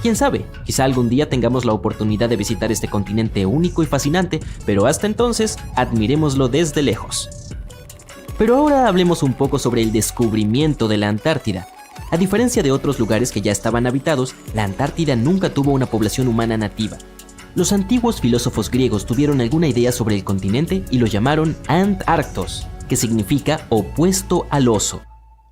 Speaker 4: Quién sabe, quizá algún día tengamos la oportunidad de visitar este continente único y fascinante, pero hasta entonces, admirémoslo desde lejos. Pero ahora hablemos un poco sobre el descubrimiento de la Antártida. A diferencia de otros lugares que ya estaban habitados, la Antártida nunca tuvo una población humana nativa. Los antiguos filósofos griegos tuvieron alguna idea sobre el continente y lo llamaron Antarctos, que significa opuesto al oso.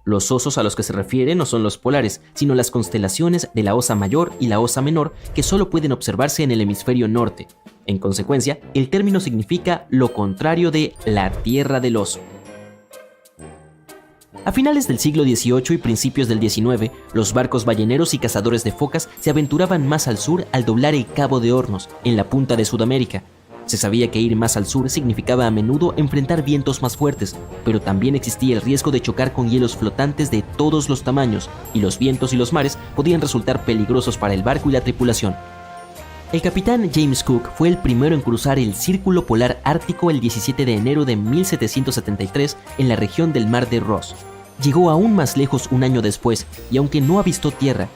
Speaker 4: Los osos a los que se refiere no son los polares, sino las constelaciones de la Osa Mayor y la Osa Menor, que solo pueden observarse en el hemisferio norte. En consecuencia, el término significa lo contrario de la Tierra del Oso. A finales del siglo XVIII y principios del XIX, los barcos balleneros y cazadores de focas se aventuraban más al sur al doblar el Cabo de Hornos, en la punta de Sudamérica. Se sabía que ir más al sur significaba a menudo enfrentar vientos más fuertes, pero también existía el riesgo de chocar con hielos flotantes de todos los tamaños, y los vientos y los mares podían resultar peligrosos para el barco y la tripulación. El capitán James Cook fue el primero en cruzar el Círculo Polar Ártico el 17 de enero de 1773 en la región del Mar de Ross. Llegó aún más lejos un año después y aunque no avistó tierra,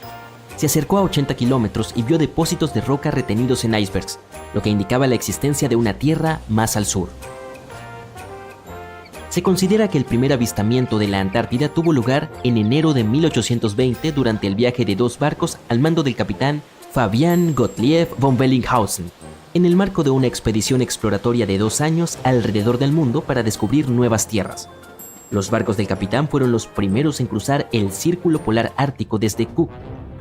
Speaker 4: se acercó a 80 kilómetros y vio depósitos de roca retenidos en icebergs, lo que indicaba la existencia de una tierra más al sur. Se considera que el primer avistamiento de la Antártida tuvo lugar en enero de 1820 durante el viaje de dos barcos al mando del capitán Fabian Gottlieb von Bellinghausen, en el marco de una expedición exploratoria de 2 años alrededor del mundo para descubrir nuevas tierras. Los barcos del capitán fueron los primeros en cruzar el Círculo Polar Ártico desde Cook.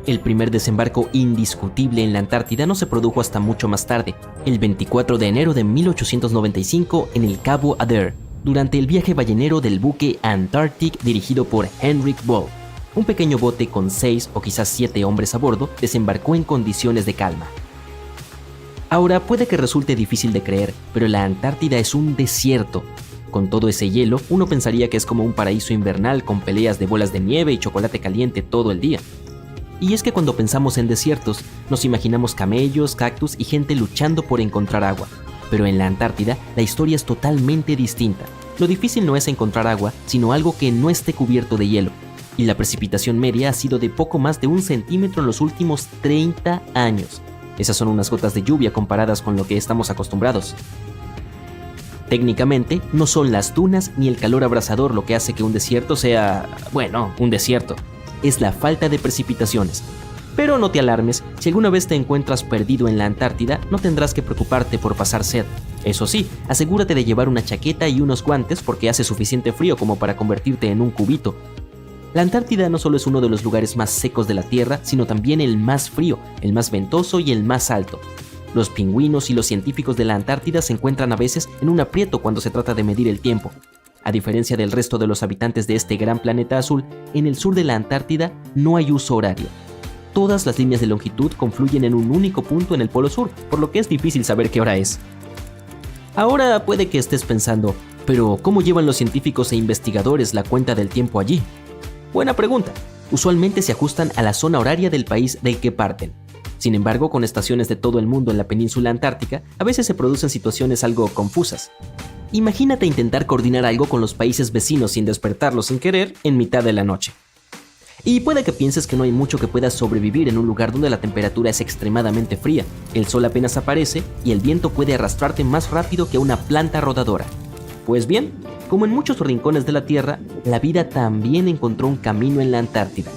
Speaker 4: El primer desembarco indiscutible en la Antártida no se produjo hasta mucho más tarde, el 24 de enero de 1895 en el Cabo Adair, durante el viaje ballenero del buque Antarctic dirigido por Henrik Ball. Un pequeño bote con 6 o quizás 7 hombres a bordo desembarcó en condiciones de calma. Ahora puede que resulte difícil de creer, pero la Antártida es un desierto. Con todo ese hielo, uno pensaría que es como un paraíso invernal con peleas de bolas de nieve y chocolate caliente todo el día. Y es que cuando pensamos en desiertos, nos imaginamos camellos, cactus y gente luchando por encontrar agua. Pero en la Antártida, la historia es totalmente distinta. Lo difícil no es encontrar agua, sino algo que no esté cubierto de hielo. Y la precipitación media ha sido de poco más de 1 centímetro en los últimos 30 años. Esas son unas gotas de lluvia comparadas con lo que estamos acostumbrados. Técnicamente, no son las dunas ni el calor abrasador lo que hace que un desierto sea, un desierto. Es la falta de precipitaciones. Pero no te alarmes, si alguna vez te encuentras perdido en la Antártida, no tendrás que preocuparte por pasar sed. Eso sí, asegúrate de llevar una chaqueta y unos guantes porque hace suficiente frío como para convertirte en un cubito. La Antártida no solo es uno de los lugares más secos de la Tierra, sino también el más frío, el más ventoso y el más alto. Los pingüinos y los científicos de la Antártida se encuentran a veces en un aprieto cuando se trata de medir el tiempo. A diferencia del resto de los habitantes de este gran planeta azul, en el sur de la Antártida no hay uso horario. Todas las líneas de longitud confluyen en un único punto en el polo sur, por lo que es difícil saber qué hora es. Ahora puede que estés pensando, pero ¿cómo llevan los científicos e investigadores la cuenta del tiempo allí? Buena pregunta. Usualmente se ajustan a la zona horaria del país del que parten. Sin embargo, con estaciones de todo el mundo en la península antártica, a veces se producen situaciones algo confusas. Imagínate intentar coordinar algo con los países vecinos sin despertarlos sin querer en mitad de la noche. Y puede que pienses que no hay mucho que pueda sobrevivir en un lugar donde la temperatura es extremadamente fría, el sol apenas aparece y el viento puede arrastrarte más rápido que una planta rodadora. Pues bien, como en muchos rincones de la Tierra, la vida también encontró un camino en la Antártida.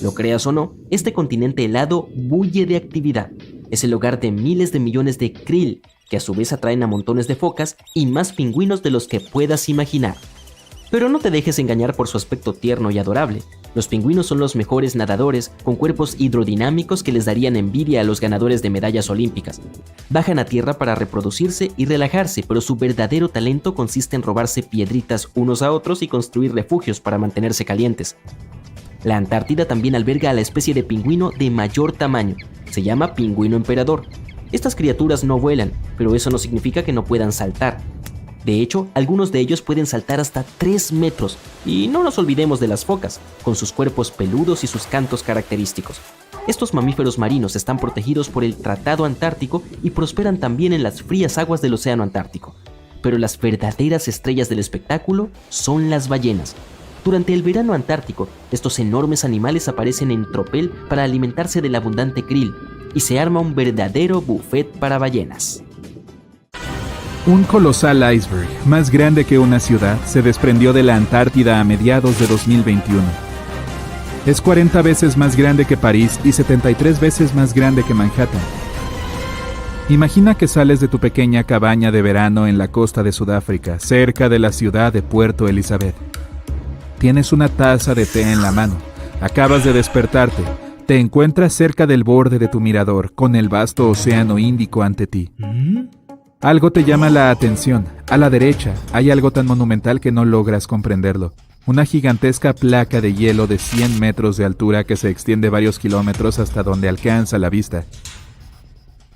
Speaker 4: Lo creas o no, este continente helado bulle de actividad. Es el hogar de miles de millones de krill, que a su vez atraen a montones de focas y más pingüinos de los que puedas imaginar. Pero no te dejes engañar por su aspecto tierno y adorable. Los pingüinos son los mejores nadadores, con cuerpos hidrodinámicos que les darían envidia a los ganadores de medallas olímpicas. Bajan a tierra para reproducirse y relajarse, pero su verdadero talento consiste en robarse piedritas unos a otros y construir refugios para mantenerse calientes. La Antártida también alberga a la especie de pingüino de mayor tamaño. Se llama pingüino emperador. Estas criaturas no vuelan, pero eso no significa que no puedan saltar. De hecho, algunos de ellos pueden saltar hasta 3 metros. Y no nos olvidemos de las focas, con sus cuerpos peludos y sus cantos característicos. Estos mamíferos marinos están protegidos por el Tratado Antártico y prosperan también en las frías aguas del Océano Antártico. Pero las verdaderas estrellas del espectáculo son las ballenas. Durante el verano antártico, estos enormes animales aparecen en tropel para alimentarse del abundante krill, y se arma un verdadero buffet para ballenas.
Speaker 2: Un colosal iceberg, más grande que una ciudad, se desprendió de la Antártida a mediados de 2021. Es 40 veces más grande que París y 73 veces más grande que Manhattan. Imagina que sales de tu pequeña cabaña de verano en la costa de Sudáfrica, cerca de la ciudad de Puerto Elizabeth. Tienes una taza de té en la mano, acabas de despertarte, te encuentras cerca del borde de tu mirador, con el vasto océano Índico ante ti. Algo te llama la atención. A la derecha hay algo tan monumental que no logras comprenderlo. Una gigantesca placa de hielo de 100 metros de altura que se extiende varios kilómetros hasta donde alcanza la vista.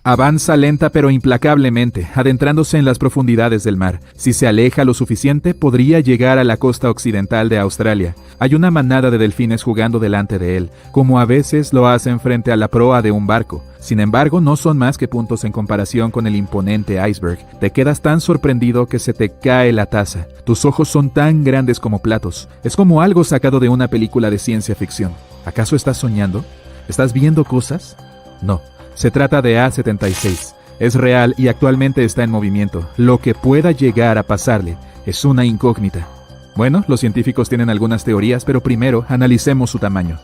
Speaker 2: Avanza lenta pero implacablemente, adentrándose en las profundidades del mar. Si se aleja lo suficiente, podría llegar a la costa occidental de Australia. Hay una manada de delfines jugando delante de él, como a veces lo hacen frente a la proa de un barco. Sin embargo, no son más que puntos en comparación con el imponente iceberg. Te quedas tan sorprendido que se te cae la taza. Tus ojos son tan grandes como platos. Es como algo sacado de una película de ciencia ficción. ¿Acaso estás soñando? ¿Estás viendo cosas? No. Se trata de A76. Es real y actualmente está en movimiento. Lo que pueda llegar a pasarle es una incógnita. Bueno, los científicos tienen algunas teorías, pero primero analicemos su tamaño.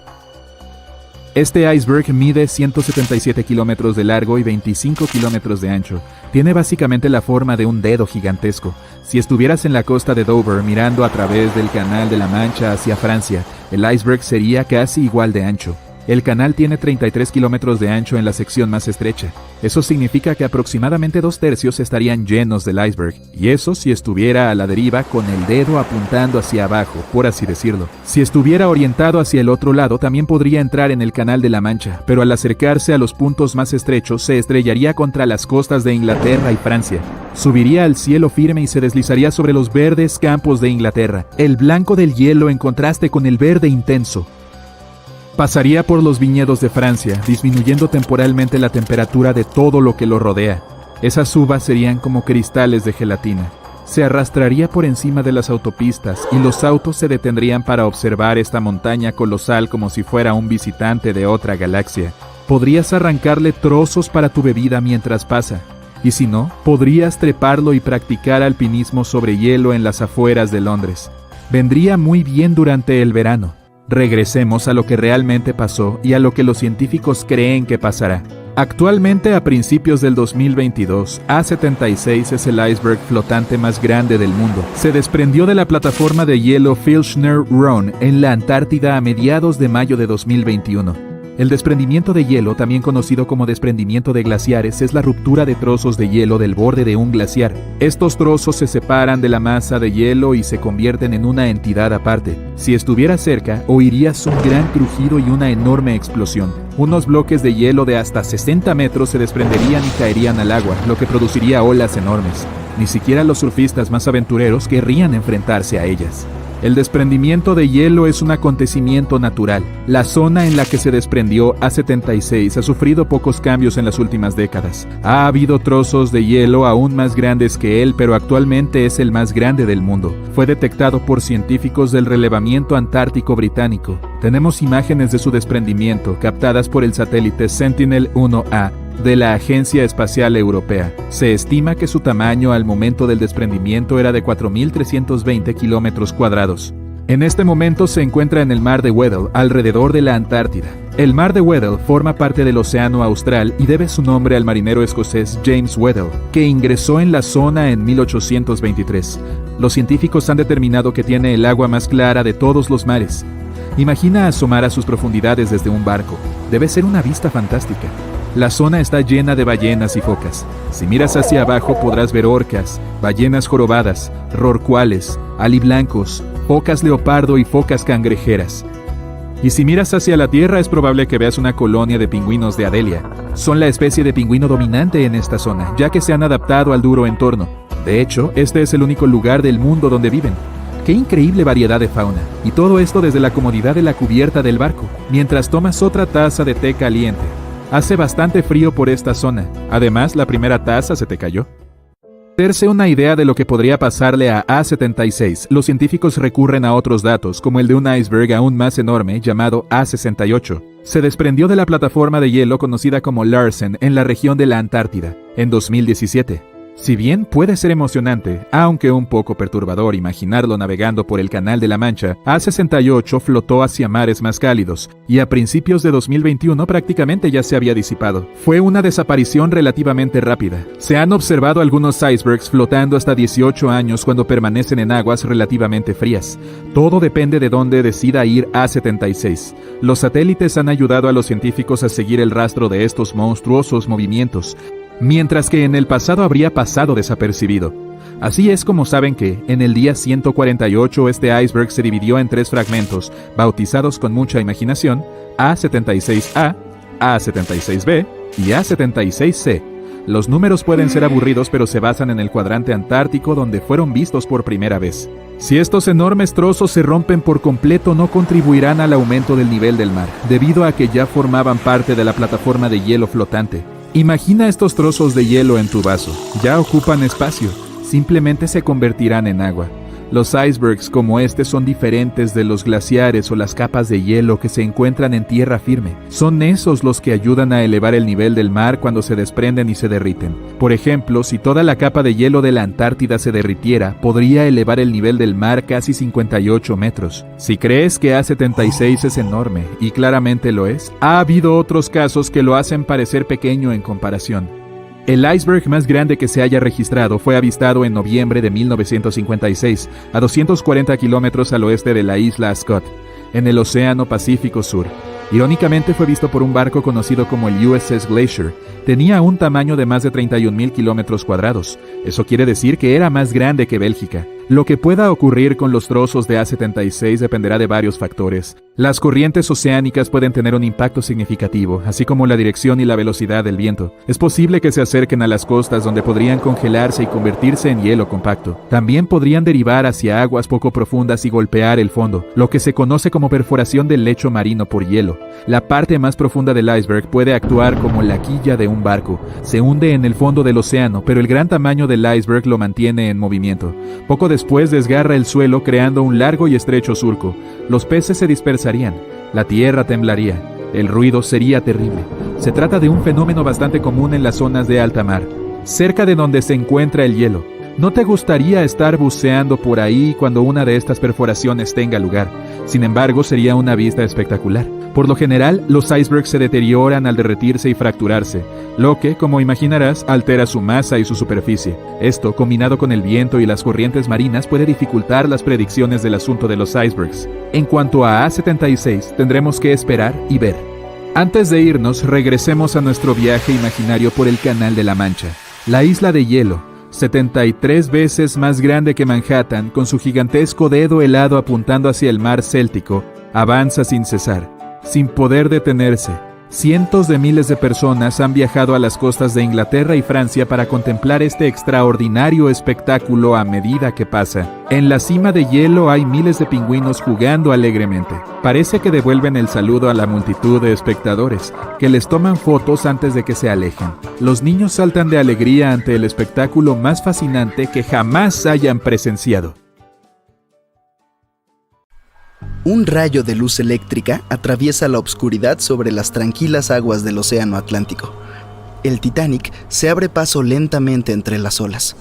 Speaker 2: Este iceberg mide 177 kilómetros de largo y 25 kilómetros de ancho. Tiene básicamente la forma de un dedo gigantesco. Si estuvieras en la costa de Dover mirando a través del Canal de la Mancha hacia Francia, el iceberg sería casi igual de ancho. El canal tiene 33 kilómetros de ancho en la sección más estrecha. Eso significa que aproximadamente 2/3 estarían llenos del iceberg, y eso si estuviera a la deriva con el dedo apuntando hacia abajo, por así decirlo. Si estuviera orientado hacia el otro lado, también podría entrar en el Canal de la Mancha, pero al acercarse a los puntos más estrechos, se estrellaría contra las costas de Inglaterra y Francia. Subiría al cielo firme y se deslizaría sobre los verdes campos de Inglaterra, el blanco del hielo en contraste con el verde intenso. Pasaría por los viñedos de Francia, disminuyendo temporalmente la temperatura de todo lo que lo rodea. Esas uvas serían como cristales de gelatina. Se arrastraría por encima de las autopistas y los autos se detendrían para observar esta montaña colosal como si fuera un visitante de otra galaxia. Podrías arrancarle trozos para tu bebida mientras pasa. Y si no, podrías treparlo y practicar alpinismo sobre hielo en las afueras de Londres. Vendría muy bien durante el verano. Regresemos a lo que realmente pasó y a lo que los científicos creen que pasará. Actualmente, a principios del 2022, A76 es el iceberg flotante más grande del mundo. Se desprendió de la plataforma de hielo Filchner Ronne en la Antártida a mediados de mayo de 2021. El desprendimiento de hielo, también conocido como desprendimiento de glaciares, es la ruptura de trozos de hielo del borde de un glaciar. Estos trozos se separan de la masa de hielo y se convierten en una entidad aparte. Si estuvieras cerca, oirías un gran crujido y una enorme explosión. Unos bloques de hielo de hasta 60 metros se desprenderían y caerían al agua, lo que produciría olas enormes. Ni siquiera los surfistas más aventureros querrían enfrentarse a ellas. El desprendimiento de hielo es un acontecimiento natural. La zona en la que se desprendió A76 ha sufrido pocos cambios en las últimas décadas. Ha habido trozos de hielo aún más grandes que él, pero actualmente es el más grande del mundo. Fue detectado por científicos del relevamiento antártico británico. Tenemos imágenes de su desprendimiento captadas por el satélite Sentinel-1A de la Agencia Espacial Europea. Se estima que su tamaño al momento del desprendimiento era de 4.320 kilómetros cuadrados. En este momento se encuentra en el mar de Weddell, alrededor de la Antártida. El mar de Weddell forma parte del Océano Austral y debe su nombre al marinero escocés James Weddell, que ingresó en la zona en 1823. Los científicos han determinado que tiene el agua más clara de todos los mares. Imagina asomar a sus profundidades desde un barco. Debe ser una vista fantástica. La zona está llena de ballenas y focas. Si miras hacia abajo podrás ver orcas, ballenas jorobadas, rorcuales, aliblancos, focas leopardo y focas cangrejeras. Y si miras hacia la tierra es probable que veas una colonia de pingüinos de Adelia. Son la especie de pingüino dominante en esta zona, ya que se han adaptado al duro entorno. De hecho, este es el único lugar del mundo donde viven. ¡Qué increíble variedad de fauna! Y todo esto desde la comodidad de la cubierta del barco, mientras tomas otra taza de té caliente. Hace bastante frío por esta zona. Además, la primera taza se te cayó. Para hacerse una idea de lo que podría pasarle a A76, los científicos recurren a otros datos, como el de un iceberg aún más enorme llamado A68. Se desprendió de la plataforma de hielo conocida como Larsen en la región de la Antártida, en 2017. Si bien puede ser emocionante, aunque un poco perturbador imaginarlo navegando por el Canal de la Mancha, A68 flotó hacia mares más cálidos, y a principios de 2021 prácticamente ya se había disipado. Fue una desaparición relativamente rápida. Se han observado algunos icebergs flotando hasta 18 años cuando permanecen en aguas relativamente frías. Todo depende de dónde decida ir A76. Los satélites han ayudado a los científicos a seguir el rastro de estos monstruosos movimientos, mientras que en el pasado habría pasado desapercibido. Así es como saben que, en el día 148, este iceberg se dividió en 3 fragmentos, bautizados con mucha imaginación, A76A, A76B y A76C. Los números pueden ser aburridos, pero se basan en el cuadrante antártico donde fueron vistos por primera vez. Si estos enormes trozos se rompen por completo, no contribuirán al aumento del nivel del mar, debido a que ya formaban parte de la plataforma de hielo flotante. Imagina estos trozos de hielo en tu vaso. Ya ocupan espacio. Simplemente se convertirán en agua. Los icebergs como este son diferentes de los glaciares o las capas de hielo que se encuentran en tierra firme. Son esos los que ayudan a elevar el nivel del mar cuando se desprenden y se derriten. Por ejemplo, si toda la capa de hielo de la Antártida se derritiera, podría elevar el nivel del mar casi 58 metros. Si crees que A76 es enorme, y claramente lo es, ha habido otros casos que lo hacen parecer pequeño en comparación. El iceberg más grande que se haya registrado fue avistado en noviembre de 1956, a 240 kilómetros al oeste de la isla Scott, en el Océano Pacífico Sur. Irónicamente fue visto por un barco conocido como el USS Glacier. Tenía un tamaño de más de 31.000 kilómetros cuadrados. Eso quiere decir que era más grande que Bélgica. Lo que pueda ocurrir con los trozos de A76 dependerá de varios factores. Las corrientes oceánicas pueden tener un impacto significativo, así como la dirección y la velocidad del viento. Es posible que se acerquen a las costas donde podrían congelarse y convertirse en hielo compacto. También podrían derivar hacia aguas poco profundas y golpear el fondo, lo que se conoce como perforación del lecho marino por hielo. La parte más profunda del iceberg puede actuar como la quilla de un barco. Se hunde en el fondo del océano, pero el gran tamaño del iceberg lo mantiene en movimiento. Poco después desgarra el suelo creando un largo y estrecho surco. Los peces se dispersarían, la tierra temblaría, el ruido sería terrible. Se trata de un fenómeno bastante común en las zonas de alta mar, cerca de donde se encuentra el hielo. ¿No te gustaría estar buceando por ahí cuando una de estas perforaciones tenga lugar? Sin embargo, sería una vista espectacular. Por lo general, los icebergs se deterioran al derretirse y fracturarse, lo que, como imaginarás, altera su masa y su superficie. Esto, combinado con el viento y las corrientes marinas, puede dificultar las predicciones del asunto de los icebergs. En cuanto a A76, tendremos que esperar y ver. Antes de irnos, regresemos a nuestro viaje imaginario por el Canal de la Mancha. La isla de hielo, 73 veces más grande que Manhattan, con su gigantesco dedo helado apuntando hacia el mar Céltico, avanza sin cesar, sin poder detenerse. Cientos de miles de personas han viajado a las costas de Inglaterra y Francia para contemplar este extraordinario espectáculo a medida que pasa. En la cima de hielo hay miles de pingüinos jugando alegremente. Parece que devuelven el saludo a la multitud de espectadores, que les toman fotos antes de que se alejen. Los niños saltan de alegría ante el espectáculo más fascinante que jamás hayan presenciado.
Speaker 5: Un rayo de luz eléctrica atraviesa la oscuridad sobre las tranquilas aguas del Océano Atlántico. El Titanic se abre paso lentamente entre las olas,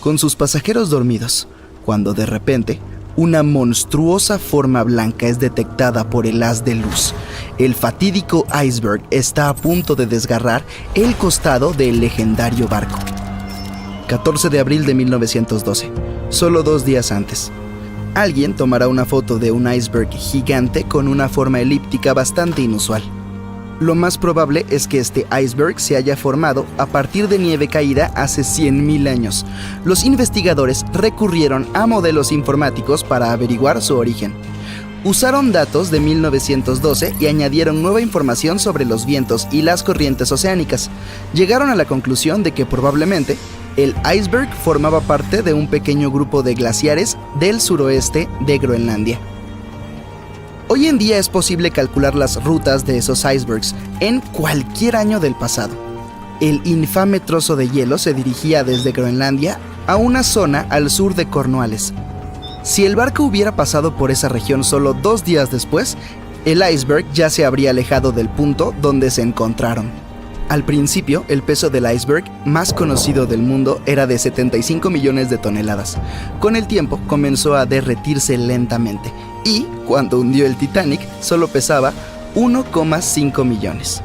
Speaker 5: con sus pasajeros dormidos, cuando de repente una monstruosa forma blanca es detectada por el haz de luz. El fatídico iceberg está a punto de desgarrar el costado del legendario barco. 14 de abril de 1912, solo 2 días antes. Alguien tomará una foto de un iceberg gigante con una forma elíptica bastante inusual. Lo más probable es que este iceberg se haya formado a partir de nieve caída hace 100.000 años. Los investigadores recurrieron a modelos informáticos para averiguar su origen. Usaron datos de 1912 y añadieron nueva información sobre los vientos y las corrientes oceánicas. Llegaron a la conclusión de que probablemente el iceberg formaba parte de un pequeño grupo de glaciares del suroeste de Groenlandia. Hoy en día es posible calcular las rutas de esos icebergs en cualquier año del pasado. El infame trozo de hielo se dirigía desde Groenlandia a una zona al sur de Cornualles. Si el barco hubiera pasado por esa región solo 2 días después, el iceberg ya se habría alejado del punto donde se encontraron. Al principio, el peso del iceberg más conocido del mundo era de 75 millones de toneladas. Con el tiempo, comenzó a derretirse lentamente y, cuando hundió el Titanic, solo pesaba 1,5 millones.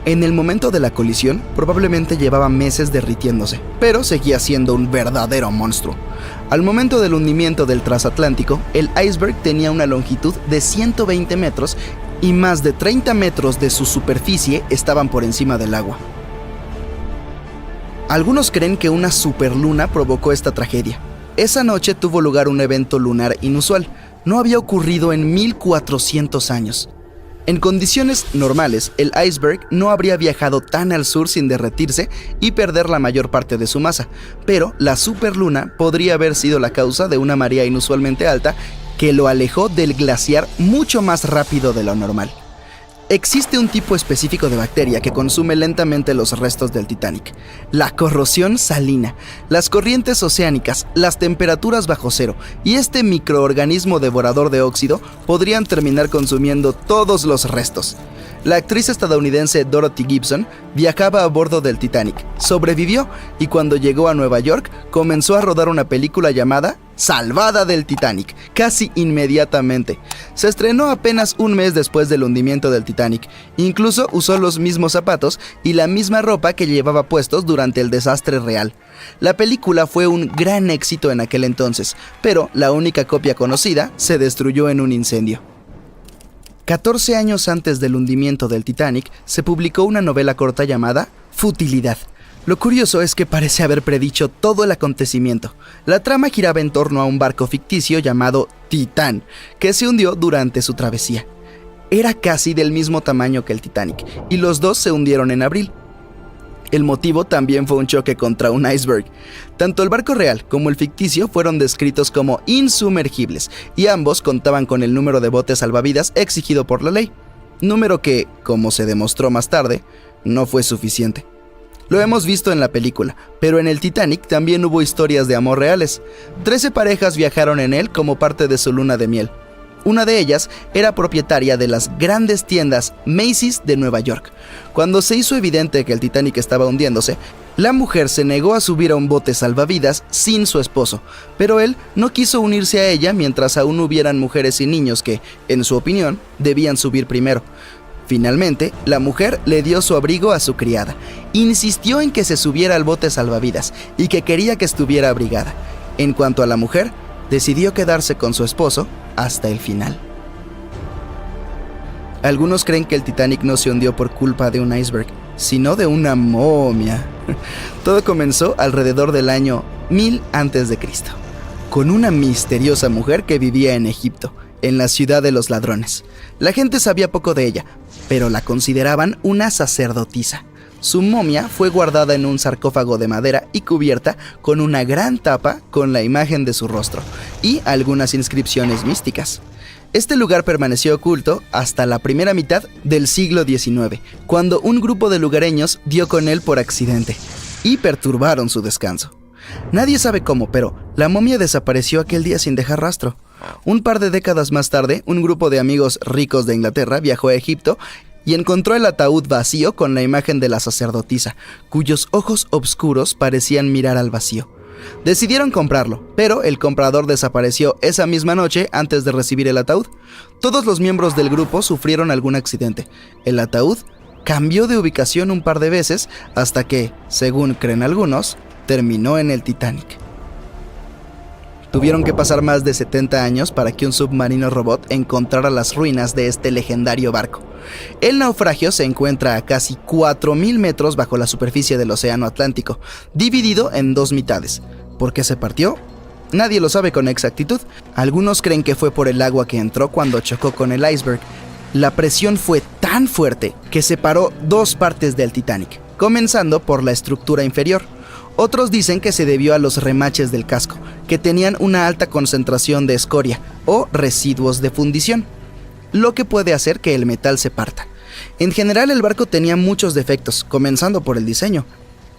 Speaker 5: En el momento de la colisión, probablemente llevaba meses derritiéndose, pero seguía siendo un verdadero monstruo. Al momento del hundimiento del transatlántico, el iceberg tenía una longitud de 120 metros y más de 30 metros de su superficie estaban por encima del agua. Algunos creen que una superluna provocó esta tragedia. Esa noche tuvo lugar un evento lunar inusual. No había ocurrido en 1400 años. En condiciones normales, el iceberg no habría viajado tan al sur sin derretirse y perder la mayor parte de su masa, pero la superluna podría haber sido la causa de una marea inusualmente alta que lo alejó del glaciar mucho más rápido de lo normal. Existe un tipo específico de bacteria que consume lentamente los restos del Titanic: la corrosión salina, las corrientes oceánicas, las temperaturas bajo cero y este microorganismo devorador de óxido podrían terminar consumiendo todos los restos. La actriz estadounidense Dorothy Gibson viajaba a bordo del Titanic, sobrevivió y cuando llegó a Nueva York comenzó a rodar una película llamada Salvada del Titanic, casi inmediatamente. Se estrenó apenas un mes después del hundimiento del Titanic. Incluso usó los mismos zapatos y la misma ropa que llevaba puestos durante el desastre real. La película fue un gran éxito en aquel entonces, pero la única copia conocida se destruyó en un incendio. 14 años antes del hundimiento del Titanic, se publicó una novela corta llamada Futilidad. Lo curioso es que parece haber predicho todo el acontecimiento. La trama giraba en torno a un barco ficticio llamado Titán, que se hundió durante su travesía. Era casi del mismo tamaño que el Titanic, y los dos se hundieron en abril. El motivo también fue un choque contra un iceberg. Tanto el barco real como el ficticio fueron descritos como insumergibles, y ambos contaban con el número de botes salvavidas exigido por la ley. Número que, como se demostró más tarde, no fue suficiente. Lo hemos visto en la película, pero en el Titanic también hubo historias de amor reales. 13 parejas viajaron en él como parte de su luna de miel. Una de ellas era propietaria de las grandes tiendas Macy's de Nueva York. Cuando se hizo evidente que el Titanic estaba hundiéndose, la mujer se negó a subir a un bote salvavidas sin su esposo, pero él no quiso unirse a ella mientras aún hubieran mujeres y niños que, en su opinión, debían subir primero. Finalmente, la mujer le dio su abrigo a su criada. Insistió en que se subiera al bote salvavidas y que quería que estuviera abrigada. En cuanto a la mujer, decidió quedarse con su esposo hasta el final. Algunos creen que el Titanic no se hundió por culpa de un iceberg, sino de una momia. Todo comenzó alrededor del año 1000 a.C., con una misteriosa mujer que vivía en Egipto, en la ciudad de los ladrones. La gente sabía poco de ella, pero la consideraban una sacerdotisa. Su momia fue guardada en un sarcófago de madera y cubierta con una gran tapa con la imagen de su rostro y algunas inscripciones místicas. Este lugar permaneció oculto hasta la primera mitad del siglo XIX, cuando un grupo de lugareños dio con él por accidente y perturbaron su descanso. Nadie sabe cómo, pero la momia desapareció aquel día sin dejar rastro. Un par de décadas más tarde, un grupo de amigos ricos de Inglaterra viajó a Egipto y encontró el ataúd vacío con la imagen de la sacerdotisa, cuyos ojos oscuros parecían mirar al vacío. Decidieron comprarlo, pero el comprador desapareció esa misma noche antes de recibir el ataúd. Todos los miembros del grupo sufrieron algún accidente. El ataúd cambió de ubicación un par de veces hasta que, según creen algunos, terminó en el Titanic. Tuvieron que pasar más de 70 años para que un submarino robot encontrara las ruinas de este legendario barco. El naufragio se encuentra a casi 4.000 metros bajo la superficie del Océano Atlántico, dividido en dos mitades. ¿Por qué se partió? Nadie lo sabe con exactitud. Algunos creen que fue por el agua que entró cuando chocó con el iceberg. La presión fue tan fuerte que separó dos partes del Titanic, comenzando por la estructura inferior. Otros dicen que se debió a los remaches del casco, que tenían una alta concentración de escoria o residuos de fundición, lo que puede hacer que el metal se parta. En general, el barco tenía muchos defectos, comenzando por el diseño.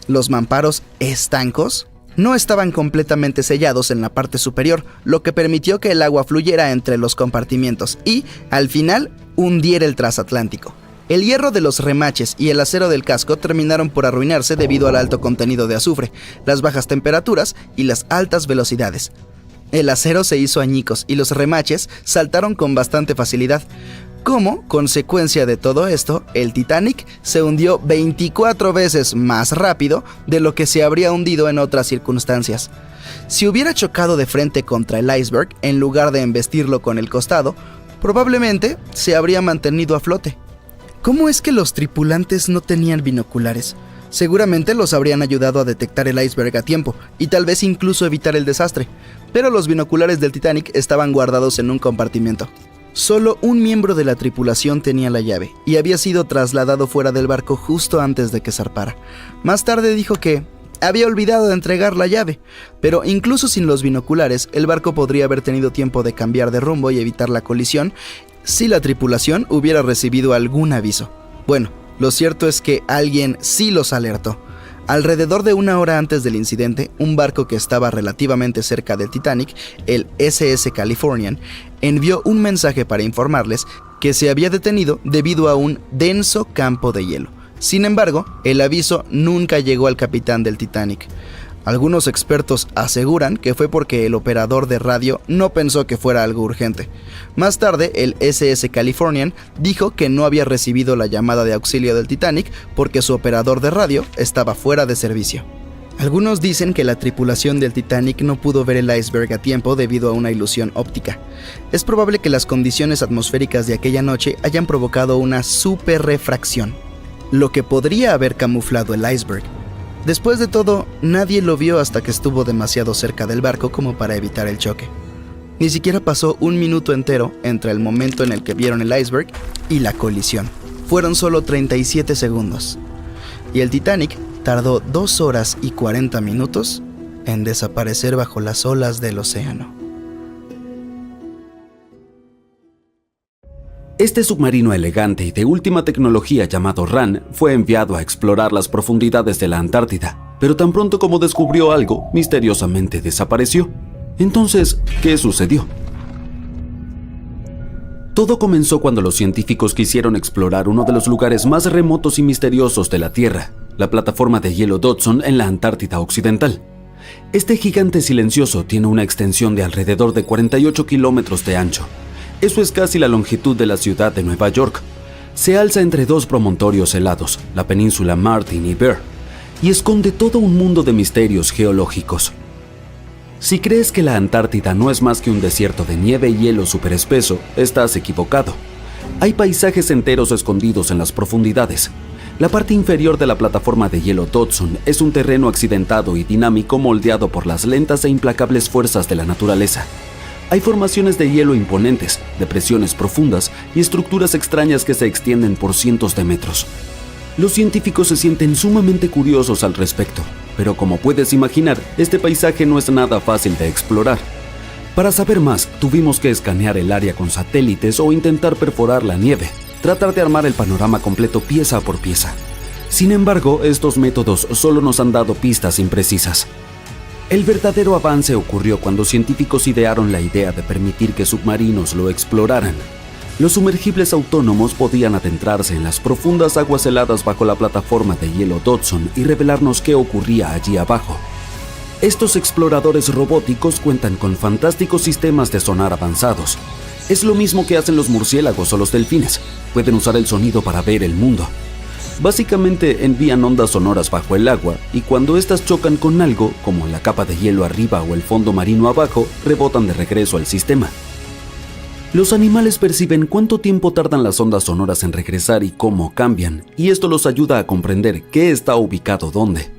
Speaker 5: Los mamparos estancos no estaban completamente sellados en la parte superior, lo que permitió que el agua fluyera entre los compartimientos y, al final, hundiera el transatlántico. El hierro de los remaches y el acero del casco terminaron por arruinarse debido al alto contenido de azufre, las bajas temperaturas y las altas velocidades. El acero se hizo añicos y los remaches saltaron con bastante facilidad. Como consecuencia de todo esto, el Titanic se hundió 24 veces más rápido de lo que se habría hundido en otras circunstancias. Si hubiera chocado de frente contra el iceberg en lugar de embestirlo con el costado, probablemente se habría mantenido a flote. ¿Cómo es que los tripulantes no tenían binoculares? Seguramente los habrían ayudado a detectar el iceberg a tiempo y tal vez incluso evitar el desastre, pero los binoculares del Titanic estaban guardados en un compartimento. Solo un miembro de la tripulación tenía la llave y había sido trasladado fuera del barco justo antes de que zarpara. Más tarde dijo que había olvidado de entregar la llave, pero incluso sin los binoculares, el barco podría haber tenido tiempo de cambiar de rumbo y evitar la colisión si la tripulación hubiera recibido algún aviso. Bueno, lo cierto es que alguien sí los alertó. Alrededor de una hora antes del incidente, un barco que estaba relativamente cerca del Titanic, el SS Californian, envió un mensaje para informarles que se había detenido debido a un denso campo de hielo. Sin embargo, el aviso nunca llegó al capitán del Titanic. Algunos expertos aseguran que fue porque el operador de radio no pensó que fuera algo urgente. Más tarde, el SS Californian dijo que no había recibido la llamada de auxilio del Titanic porque su operador de radio estaba fuera de servicio. Algunos dicen que la tripulación del Titanic no pudo ver el iceberg a tiempo debido a una ilusión óptica. Es probable que las condiciones atmosféricas de aquella noche hayan provocado una superrefracción, lo que podría haber camuflado el iceberg. Después de todo, nadie lo vio hasta que estuvo demasiado cerca del barco como para evitar el choque. Ni siquiera pasó un minuto entero entre el momento en el que vieron el iceberg y la colisión. Fueron solo 37 segundos. Y el Titanic tardó 2 horas y 40 minutos en desaparecer bajo las olas del océano.
Speaker 3: Este submarino elegante y de última tecnología llamado RAN fue enviado a explorar las profundidades de la Antártida, pero tan pronto como descubrió algo, misteriosamente desapareció. Entonces, ¿qué sucedió? Todo comenzó cuando los científicos quisieron explorar uno de los lugares más remotos y misteriosos de la Tierra, la plataforma de hielo Dodson en la Antártida Occidental. Este gigante silencioso tiene una extensión de alrededor de 48 kilómetros de ancho. Eso es casi la longitud de la ciudad de Nueva York. Se alza entre dos promontorios helados, la península Martin y Bear, y esconde todo un mundo de misterios geológicos. Si crees que la Antártida no es más que un desierto de nieve y hielo superespeso, estás equivocado. Hay paisajes enteros escondidos en las profundidades. La parte inferior de la plataforma de hielo Dodson es un terreno accidentado y dinámico moldeado por las lentas e implacables fuerzas de la naturaleza. Hay formaciones de hielo imponentes, depresiones profundas y estructuras extrañas que se extienden por cientos de metros. Los científicos se sienten sumamente curiosos al respecto, pero como puedes imaginar, este paisaje no es nada fácil de explorar. Para saber más, tuvimos que escanear el área con satélites o intentar perforar la nieve, tratar de armar el panorama completo pieza por pieza. Sin embargo, estos métodos solo nos han dado pistas imprecisas. El verdadero avance ocurrió cuando científicos idearon la idea de permitir que submarinos lo exploraran. Los sumergibles autónomos podían adentrarse en las profundas aguas heladas bajo la plataforma de hielo Dodson y revelarnos qué ocurría allí abajo. Estos exploradores robóticos cuentan con fantásticos sistemas de sonar avanzados. Es lo mismo que hacen los murciélagos o los delfines. Pueden usar el sonido para ver el mundo. Básicamente envían ondas sonoras bajo el agua y cuando éstas chocan con algo, como la capa de hielo arriba o el fondo marino abajo, rebotan de regreso al sistema. Los animales perciben cuánto tiempo tardan las ondas sonoras en regresar y cómo cambian, y esto los ayuda a comprender qué está ubicado dónde.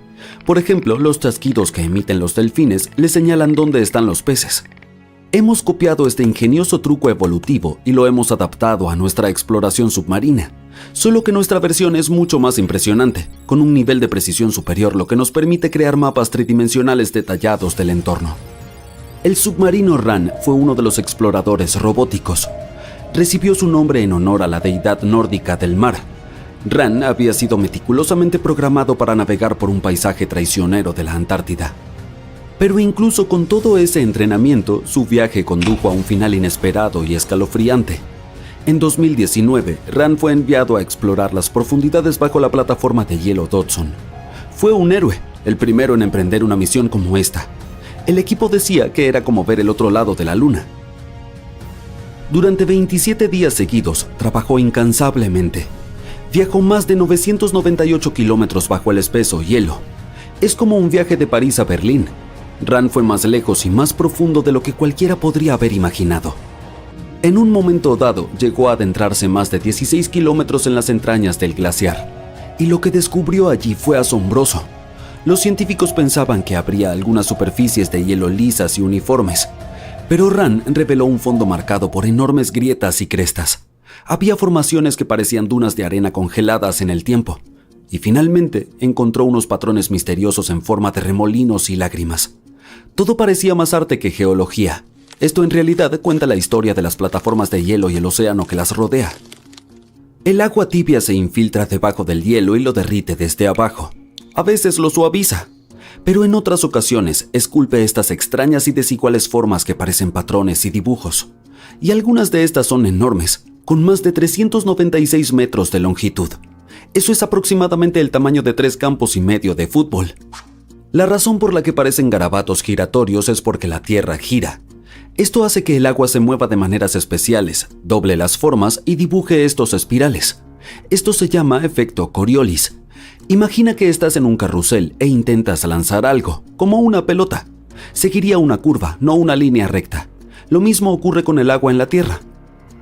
Speaker 3: Por ejemplo, los chasquidos que emiten los delfines les señalan dónde están los peces. Hemos copiado este ingenioso truco evolutivo y lo hemos adaptado a nuestra exploración submarina, solo que nuestra versión es mucho más impresionante, con un nivel de precisión superior, lo que nos permite crear mapas tridimensionales detallados del entorno. El submarino Ran fue uno de los exploradores robóticos. Recibió su nombre en honor a la deidad nórdica del mar. Ran había sido meticulosamente programado para navegar por un paisaje traicionero de la Antártida. Pero incluso con todo ese entrenamiento, su viaje condujo a un final inesperado y escalofriante. En 2019, Ran fue enviado a explorar las profundidades bajo la plataforma de hielo Dodson. Fue un héroe, el primero en emprender una misión como esta. El equipo decía que era como ver el otro lado de la luna. Durante 27 días seguidos, trabajó incansablemente. Viajó más de 998 kilómetros bajo el espeso hielo. Es como un viaje de París a Berlín. Ran fue más lejos y más profundo de lo que cualquiera podría haber imaginado. En un momento dado, llegó a adentrarse más de 16 kilómetros en las entrañas del glaciar. Y lo que descubrió allí fue asombroso. Los científicos pensaban que habría algunas superficies de hielo lisas y uniformes, pero Ran reveló un fondo marcado por enormes grietas y crestas. Había formaciones que parecían dunas de arena congeladas en el tiempo. Y finalmente encontró unos patrones misteriosos en forma de remolinos y lágrimas. Todo parecía más arte que geología. Esto en realidad cuenta la historia de las plataformas de hielo y el océano que las rodea. El agua tibia se infiltra debajo del hielo y lo derrite desde abajo. A veces lo suaviza, pero en otras ocasiones esculpe estas extrañas y desiguales formas que parecen patrones y dibujos. Y algunas de estas son enormes, con más de 396 metros de longitud. Eso es aproximadamente el tamaño de 3 campos y medio de fútbol. La razón por la que parecen garabatos giratorios es porque la Tierra gira. Esto hace que el agua se mueva de maneras especiales, doble las formas y dibuje estos espirales. Esto se llama efecto Coriolis. Imagina que estás en un carrusel e intentas lanzar algo, como una pelota. Seguiría una curva, no una línea recta. Lo mismo ocurre con el agua en la Tierra.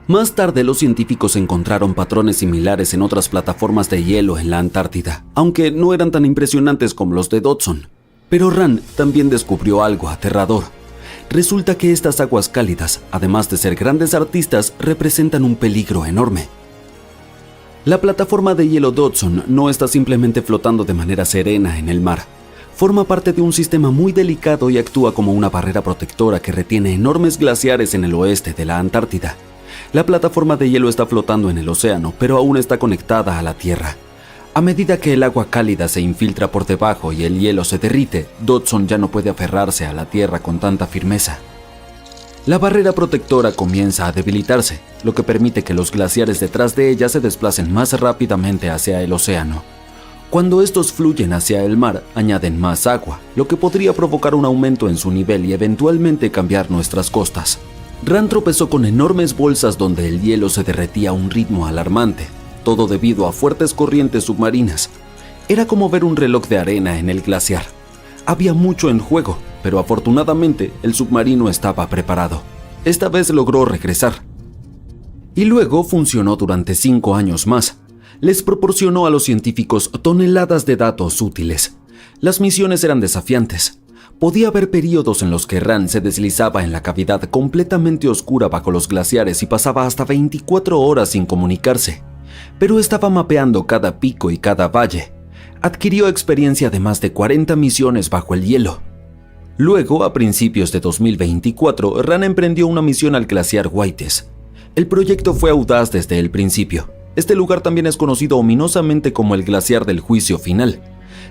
Speaker 3: Más tarde los científicos encontraron patrones similares en otras plataformas de hielo en la Antártida, aunque no eran tan impresionantes como los de Dodson. Pero Ran también descubrió algo aterrador. Resulta que estas aguas cálidas, además de ser grandes artistas, representan un peligro enorme. La plataforma de hielo Dodson no está simplemente flotando de manera serena en el mar. Forma parte de un sistema muy delicado y actúa como una barrera protectora que retiene enormes glaciares en el oeste de la Antártida. La plataforma de hielo está flotando en el océano, pero aún está conectada a la Tierra. A medida que el agua cálida se infiltra por debajo y el hielo se derrite, Dodson ya no puede aferrarse a la Tierra con tanta firmeza. La barrera protectora comienza a debilitarse, lo que permite que los glaciares detrás de ella se desplacen más rápidamente hacia el océano. Cuando estos fluyen hacia el mar, añaden más agua, lo que podría provocar un aumento en su nivel y eventualmente cambiar nuestras costas. Ran tropezó con enormes bolsas donde el hielo se derretía a un ritmo alarmante, todo debido a fuertes corrientes submarinas. Era como ver un reloj de arena en el glaciar. Había mucho en juego, pero afortunadamente el submarino estaba preparado. Esta vez logró regresar. Y luego funcionó durante 5 años más. Les proporcionó a los científicos toneladas de datos útiles. Las misiones eran desafiantes. Podía haber periodos en los que Ran se deslizaba en la cavidad completamente oscura bajo los glaciares y pasaba hasta 24 horas sin comunicarse. Pero estaba mapeando cada pico y cada valle. Adquirió experiencia de más de 40 misiones bajo el hielo. Luego, a principios de 2024, Ran emprendió una misión al glaciar Whites. El proyecto fue audaz desde el principio. Este lugar también es conocido ominosamente como el glaciar del juicio final.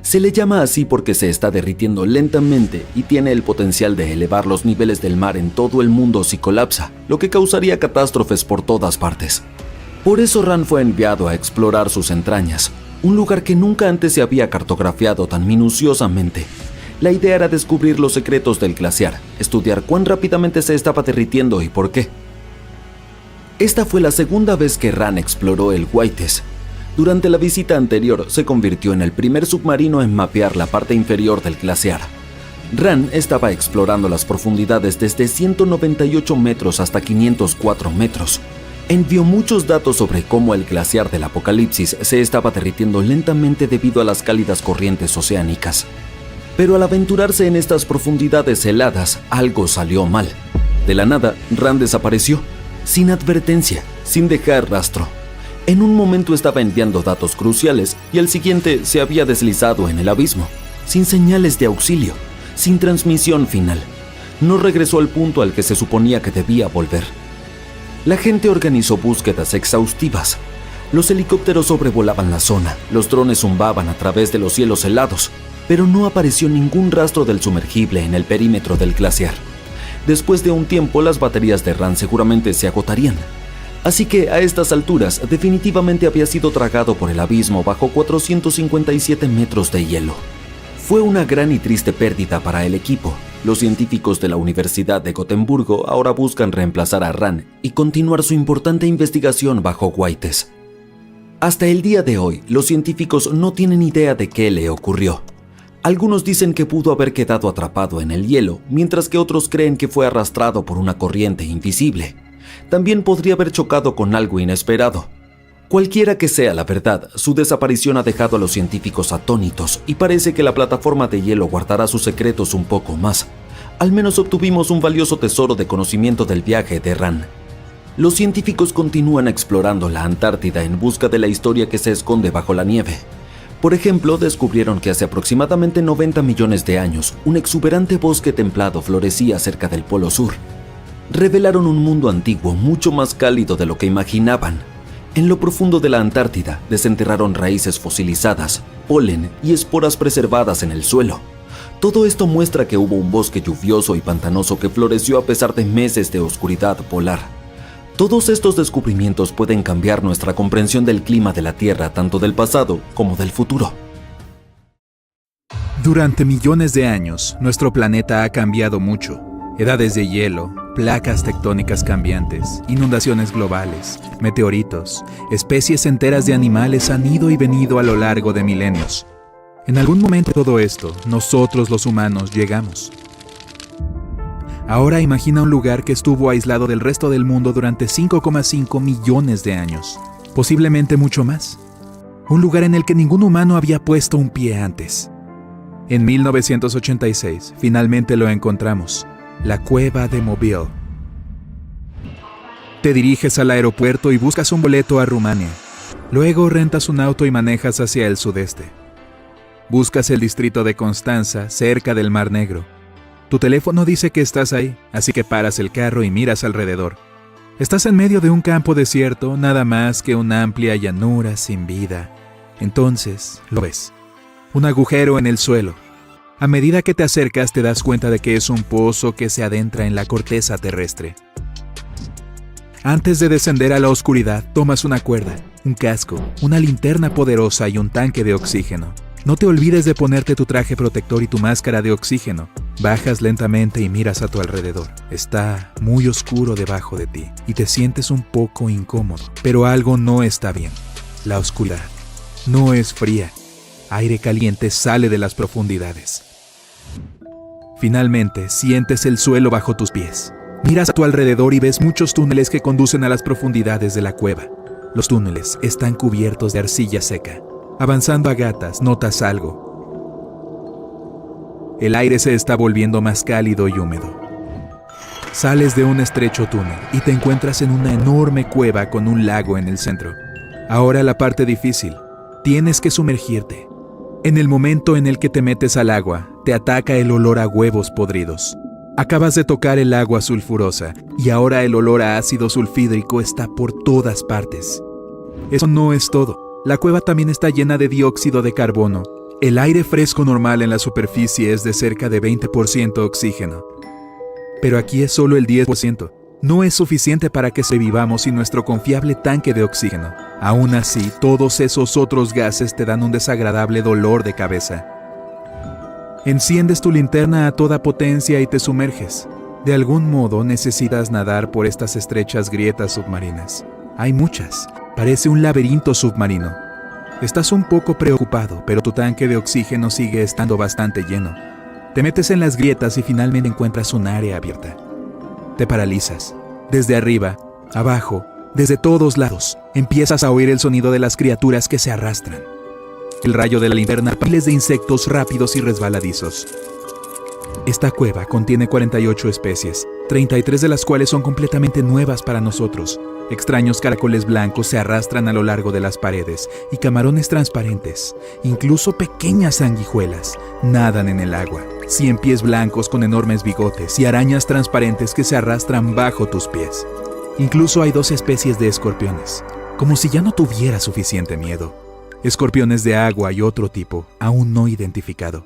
Speaker 3: Se le llama así porque se está derritiendo lentamente y tiene el potencial de elevar los niveles del mar en todo el mundo si colapsa, lo que causaría catástrofes por todas partes. Por eso Ran fue enviado a explorar sus entrañas, un lugar que nunca antes se había cartografiado tan minuciosamente. La idea era descubrir los secretos del glaciar, estudiar cuán rápidamente se estaba derritiendo y por qué. Esta fue la segunda vez que Ran exploró el Whites. Durante la visita anterior se convirtió en el primer submarino en mapear la parte inferior del glaciar. Ran estaba explorando las profundidades desde 198 metros hasta 504 metros. Envió muchos datos sobre cómo el glaciar del Apocalipsis se estaba derritiendo lentamente debido a las cálidas corrientes oceánicas. Pero al aventurarse en estas profundidades heladas, algo salió mal. De la nada, Ran desapareció, sin advertencia, sin dejar rastro. En un momento estaba enviando datos cruciales y al siguiente se había deslizado en el abismo, sin señales de auxilio, sin transmisión final. No regresó al punto al que se suponía que debía volver. La gente organizó búsquedas exhaustivas. Los helicópteros sobrevolaban la zona, los drones zumbaban a través de los cielos helados, pero no apareció ningún rastro del sumergible en el perímetro del glaciar. Después de un tiempo, las baterías de Ran seguramente se agotarían. Así que a estas alturas definitivamente había sido tragado por el abismo bajo 457 metros de hielo. Fue una gran y triste pérdida para el equipo. Los científicos de la Universidad de Gotemburgo ahora buscan reemplazar a Ran y continuar su importante investigación bajo Whites. Hasta el día de hoy, los científicos no tienen idea de qué le ocurrió. Algunos dicen que pudo haber quedado atrapado en el hielo, mientras que otros creen que fue arrastrado por una corriente invisible. También podría haber chocado con algo inesperado. Cualquiera que sea la verdad, su desaparición ha dejado a los científicos atónitos y parece que la plataforma de hielo guardará sus secretos un poco más. Al menos obtuvimos un valioso tesoro de conocimiento del viaje de Ran. Los científicos continúan explorando la Antártida en busca de la historia que se esconde bajo la nieve. Por ejemplo, descubrieron que hace aproximadamente 90 millones de años, un exuberante bosque templado florecía cerca del Polo Sur. Revelaron un mundo antiguo mucho más cálido de lo que imaginaban. En lo profundo de la Antártida desenterraron raíces fosilizadas, polen y esporas preservadas en el suelo. Todo esto muestra que hubo un bosque lluvioso y pantanoso que floreció a pesar de meses de oscuridad polar. Todos estos descubrimientos pueden cambiar nuestra comprensión del clima de la Tierra, tanto del pasado como del futuro.
Speaker 2: Durante millones de años, nuestro planeta ha cambiado mucho. Edades de hielo, placas tectónicas cambiantes, inundaciones globales, meteoritos, especies enteras de animales han ido y venido a lo largo de milenios. En algún momento de todo esto, nosotros los humanos llegamos. Ahora imagina un lugar que estuvo aislado del resto del mundo durante 5,5 millones de años, posiblemente mucho más. Un lugar en el que ningún humano había puesto un pie antes. En 1986, finalmente lo encontramos. La cueva de Mobile. Te diriges al aeropuerto y buscas un boleto a Rumania. Luego rentas un auto y manejas hacia el sudeste. Buscas el distrito de Constanza, cerca del Mar Negro. Tu teléfono dice que estás ahí, así que paras el carro y miras alrededor. Estás en medio de un campo desierto, nada más que una amplia llanura sin vida. Entonces, lo ves. Un agujero en el suelo. A medida que te acercas te das cuenta de que es un pozo que se adentra en la corteza terrestre. Antes de descender a la oscuridad, tomas una cuerda, un casco, una linterna poderosa y un tanque de oxígeno. No te olvides de ponerte tu traje protector y tu máscara de oxígeno. Bajas lentamente y miras a tu alrededor. Está muy oscuro debajo de ti y te sientes un poco incómodo, pero algo no está bien. La oscuridad no es fría. Aire caliente sale de las profundidades. Finalmente, sientes el suelo bajo tus pies. Miras a tu alrededor y ves muchos túneles que conducen a las profundidades de la cueva. Los túneles están cubiertos de arcilla seca. Avanzando a gatas, notas algo. El aire se está volviendo más cálido y húmedo. Sales de un estrecho túnel y te encuentras en una enorme cueva con un lago en el centro. Ahora la parte difícil. Tienes que sumergirte. En el momento en el que te metes al agua, te ataca el olor a huevos podridos. Acabas de tocar el agua sulfurosa y ahora el olor a ácido sulfídrico está por todas partes. Eso no es todo. La cueva también está llena de dióxido de carbono. El aire fresco normal en la superficie es de cerca de 20% oxígeno. Pero aquí es solo el 10%. No es suficiente para que sobrevivamos sin nuestro confiable tanque de oxígeno. Aún así, todos esos otros gases te dan un desagradable dolor de cabeza. Enciendes tu linterna a toda potencia y te sumerges. De algún modo necesitas nadar por estas estrechas grietas submarinas. Hay muchas. Parece un laberinto submarino. Estás un poco preocupado, pero tu tanque de oxígeno sigue estando bastante lleno. Te metes en las grietas y finalmente encuentras un área abierta. Te paralizas. Desde arriba, abajo, desde todos lados, empiezas a oír el sonido de las criaturas que se arrastran. El rayo de la linterna, miles de insectos rápidos y resbaladizos. Esta cueva contiene 48 especies, 33 de las cuales son completamente nuevas para nosotros. Extraños caracoles blancos se arrastran a lo largo de las paredes y camarones transparentes, incluso pequeñas sanguijuelas, nadan en el agua. 100 pies blancos con enormes bigotes y arañas transparentes que se arrastran bajo tus pies. Incluso hay 2 especies de escorpiones, como si ya no tuviera suficiente miedo. Escorpiones de agua y otro tipo, aún no identificado.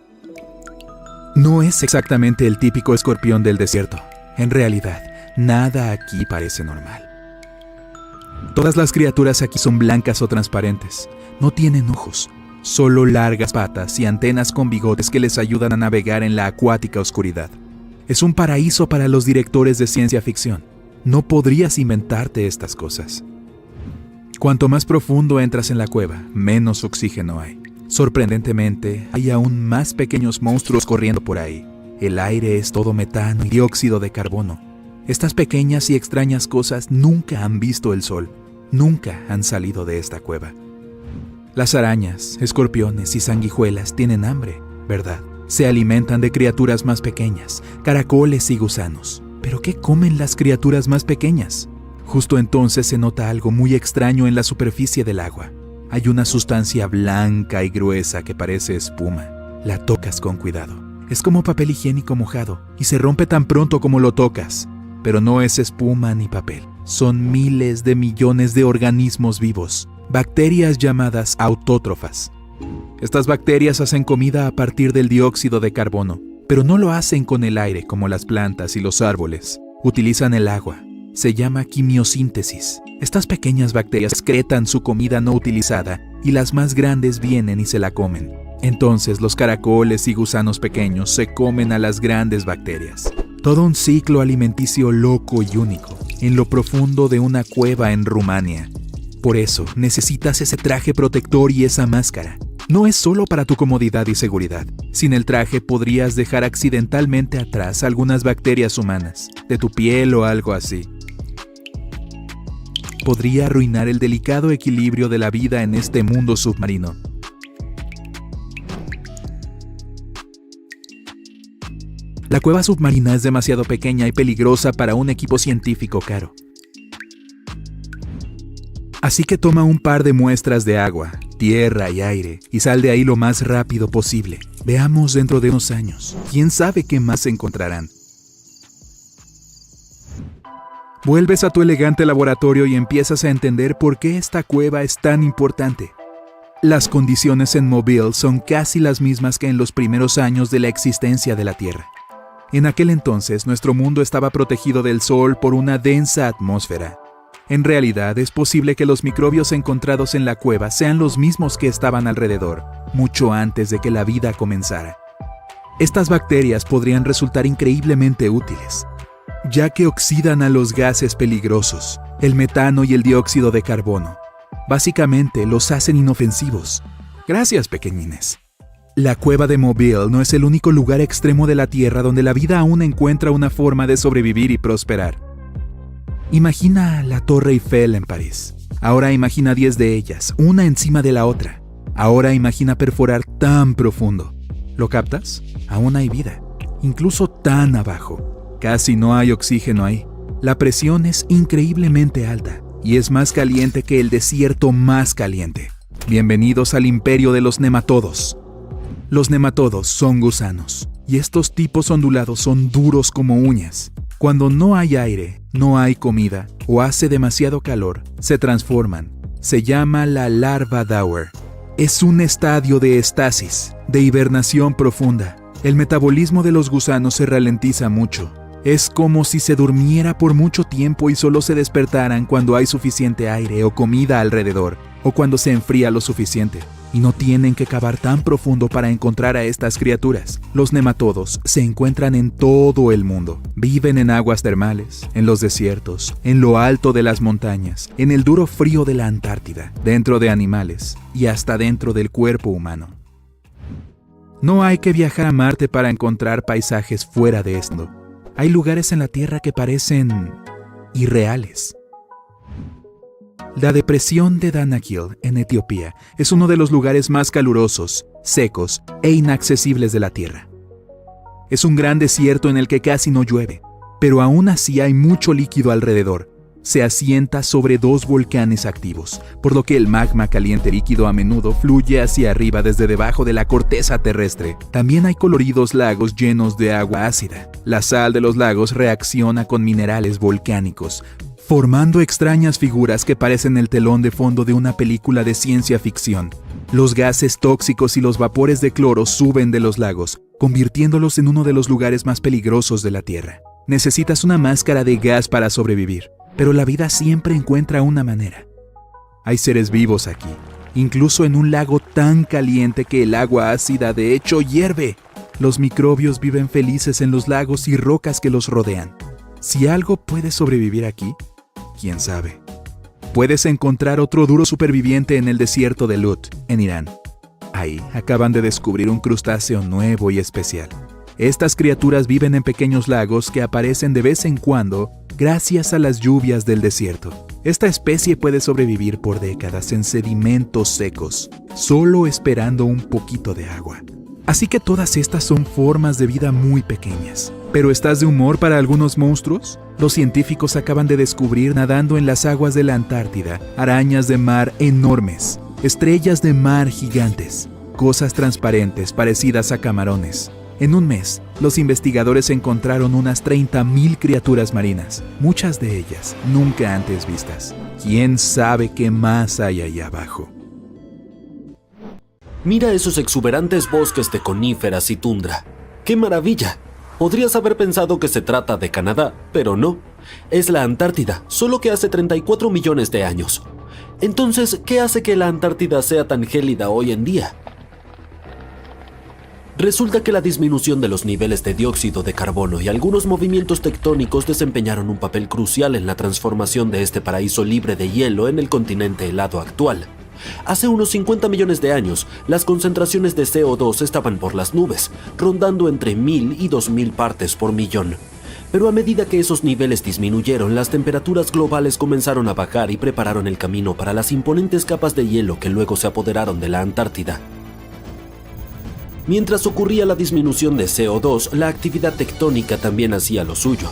Speaker 2: No es exactamente el típico escorpión del desierto. En realidad, nada aquí parece normal. Todas las criaturas aquí son blancas o transparentes. No tienen ojos, solo largas patas y antenas con bigotes que les ayudan a navegar en la acuática oscuridad. Es un paraíso para los directores de ciencia ficción. No podrías inventarte estas cosas. Cuanto más profundo entras en la cueva, menos oxígeno hay. Sorprendentemente, hay aún más pequeños monstruos corriendo por ahí. El aire es todo metano y dióxido de carbono. Estas pequeñas y extrañas cosas nunca han visto el sol. Nunca han salido de esta cueva. Las arañas, escorpiones y sanguijuelas tienen hambre, ¿verdad? Se alimentan de criaturas más pequeñas, caracoles y gusanos. ¿Pero qué comen las criaturas más pequeñas? Justo entonces se nota algo muy extraño en la superficie del agua. Hay una sustancia blanca y gruesa que parece espuma. La tocas con cuidado. Es como papel higiénico mojado y se rompe tan pronto como lo tocas. Pero no es espuma ni papel. Son miles de millones de organismos vivos. Bacterias llamadas autótrofas. Estas bacterias hacen comida a partir del dióxido de carbono, pero no lo hacen con el aire como las plantas y los árboles. Utilizan el agua. Se llama quimiosíntesis. Estas pequeñas bacterias excretan su comida no utilizada y las más grandes vienen y se la comen. Entonces los caracoles y gusanos pequeños se comen a las grandes bacterias. Todo un ciclo alimenticio loco y único, en lo profundo de una cueva en Rumania. Por eso necesitas ese traje protector y esa máscara. No es solo para tu comodidad y seguridad. Sin el traje podrías dejar accidentalmente atrás algunas bacterias humanas, de tu piel o algo así. Podría arruinar el delicado equilibrio de la vida en este mundo submarino. La cueva submarina es demasiado pequeña y peligrosa para un equipo científico caro. Así que toma un par de muestras de agua, tierra y aire y sal de ahí lo más rápido posible. Veamos dentro de unos años. ¿Quién sabe qué más encontrarán? Vuelves a tu elegante laboratorio y empiezas a entender por qué esta cueva es tan importante. Las condiciones en Mobile son casi las mismas que en los primeros años de la existencia de la Tierra. En aquel entonces, nuestro mundo estaba protegido del sol por una densa atmósfera. En realidad, es posible que los microbios encontrados en la cueva sean los mismos que estaban alrededor, mucho antes de que la vida comenzara. Estas bacterias podrían resultar increíblemente útiles, ya que oxidan a los gases peligrosos, el metano y el dióxido de carbono. Básicamente, los hacen inofensivos. Gracias, pequeñines. La cueva de Mobile no es el único lugar extremo de la Tierra donde la vida aún encuentra una forma de sobrevivir y prosperar. Imagina la Torre Eiffel en París. Ahora imagina 10 de ellas, una encima de la otra. Ahora imagina perforar tan profundo. ¿Lo captas? Aún hay vida, incluso tan abajo. Casi no hay oxígeno ahí. La presión es increíblemente alta y es más caliente que el desierto más caliente. Bienvenidos al imperio de los nematodos. Los nematodos son gusanos, y estos tipos ondulados son duros como uñas. Cuando no hay aire, no hay comida o hace demasiado calor, se transforman. Se llama la larva Dauer. Es un estadio de estasis, de hibernación profunda. El metabolismo de los gusanos se ralentiza mucho. Es como si se durmiera por mucho tiempo y solo se despertaran cuando hay suficiente aire o comida alrededor, o cuando se enfría lo suficiente. Y no tienen que cavar tan profundo para encontrar a estas criaturas. Los nematodos se encuentran en todo el mundo. Viven en aguas termales, en los desiertos, en lo alto de las montañas, en el duro frío de la Antártida, dentro de animales y hasta dentro del cuerpo humano. No hay que viajar a Marte para encontrar paisajes fuera de esto. Hay lugares en la Tierra que parecen irreales. La depresión de Danakil, en Etiopía, es uno de los lugares más calurosos, secos e inaccesibles de la Tierra. Es un gran desierto en el que casi no llueve, pero aún así hay mucho líquido alrededor. Se asienta sobre 2 volcanes activos, por lo que el magma caliente líquido a menudo fluye hacia arriba desde debajo de la corteza terrestre. También hay coloridos lagos llenos de agua ácida. La sal de los lagos reacciona con minerales volcánicos, formando extrañas figuras que parecen el telón de fondo de una película de ciencia ficción. Los gases tóxicos y los vapores de cloro suben de los lagos, convirtiéndolos en uno de los lugares más peligrosos de la Tierra. Necesitas una máscara de gas para sobrevivir, pero la vida siempre encuentra una manera. Hay seres vivos aquí, incluso en un lago tan caliente que el agua ácida de hecho hierve. Los microbios viven felices en los lagos y rocas que los rodean. Si algo puede sobrevivir aquí, quién sabe. Puedes encontrar otro duro superviviente en el desierto de Lut, en Irán. Ahí acaban de descubrir un crustáceo nuevo y especial. Estas criaturas viven en pequeños lagos que aparecen de vez en cuando gracias a las lluvias del desierto. Esta especie puede sobrevivir por décadas en sedimentos secos, solo esperando un poquito de agua. Así que todas estas son formas de vida muy pequeñas. ¿Pero estás de humor para algunos monstruos? Los científicos acaban de descubrir nadando en las aguas de la Antártida arañas de mar enormes, estrellas de mar gigantes, cosas transparentes parecidas a camarones. En un mes, los investigadores encontraron unas 30,000 criaturas marinas, muchas de ellas nunca antes vistas. ¿Quién sabe qué más hay ahí abajo?
Speaker 3: Mira esos exuberantes bosques de coníferas y tundra. ¡Qué maravilla! Podrías haber pensado que se trata de Canadá, pero no. Es la Antártida, solo que hace 34 millones de años. Entonces, ¿qué hace que la Antártida sea tan gélida hoy en día? Resulta que la disminución de los niveles de dióxido de carbono y algunos movimientos tectónicos desempeñaron un papel crucial en la transformación de este paraíso libre de hielo en el continente helado actual. Hace unos 50 millones de años, las concentraciones de CO2 estaban por las nubes, rondando entre 1000 y 2000 partes por millón. Pero a medida que esos niveles disminuyeron, las temperaturas globales comenzaron a bajar y prepararon el camino para las imponentes capas de hielo que luego se apoderaron de la Antártida. Mientras ocurría la disminución de CO2, la actividad tectónica también hacía lo suyo.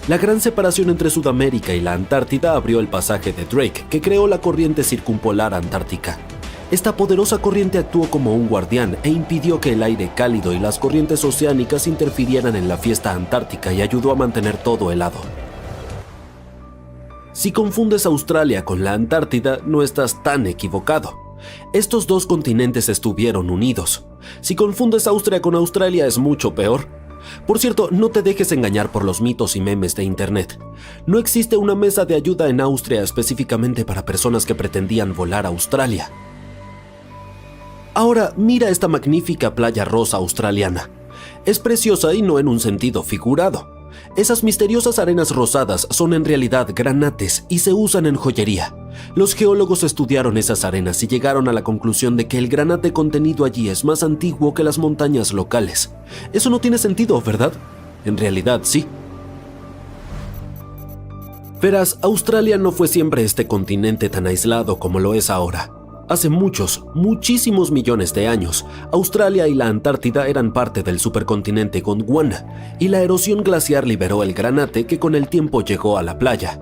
Speaker 3: La gran separación entre Sudamérica y la Antártida abrió el pasaje de Drake, que creó la corriente circumpolar antártica. Esta poderosa corriente actuó como un guardián e impidió que el aire cálido y las corrientes oceánicas interfirieran en la fiesta antártica y ayudó a mantener todo helado. Si confundes Australia con la Antártida, no estás tan equivocado. Estos dos continentes estuvieron unidos. Si confundes Austria con Australia, es mucho peor. Por cierto, no te dejes engañar por los mitos y memes de internet. No existe una mesa de ayuda en Austria específicamente para personas que pretendían volar a Australia. Ahora, mira esta magnífica playa rosa australiana. Es preciosa y no en un sentido figurado. Esas misteriosas arenas rosadas son en realidad granates y se usan en joyería.
Speaker 6: Los geólogos estudiaron esas arenas y llegaron a la conclusión de que el granate contenido allí es más antiguo que las montañas locales. Eso no tiene sentido, ¿verdad? En realidad, sí. Verás, Australia no fue siempre este continente tan aislado como lo es ahora. Hace muchísimos millones de años, Australia y la Antártida eran parte del supercontinente Gondwana, y la erosión glaciar liberó el granate que con el tiempo llegó a la playa.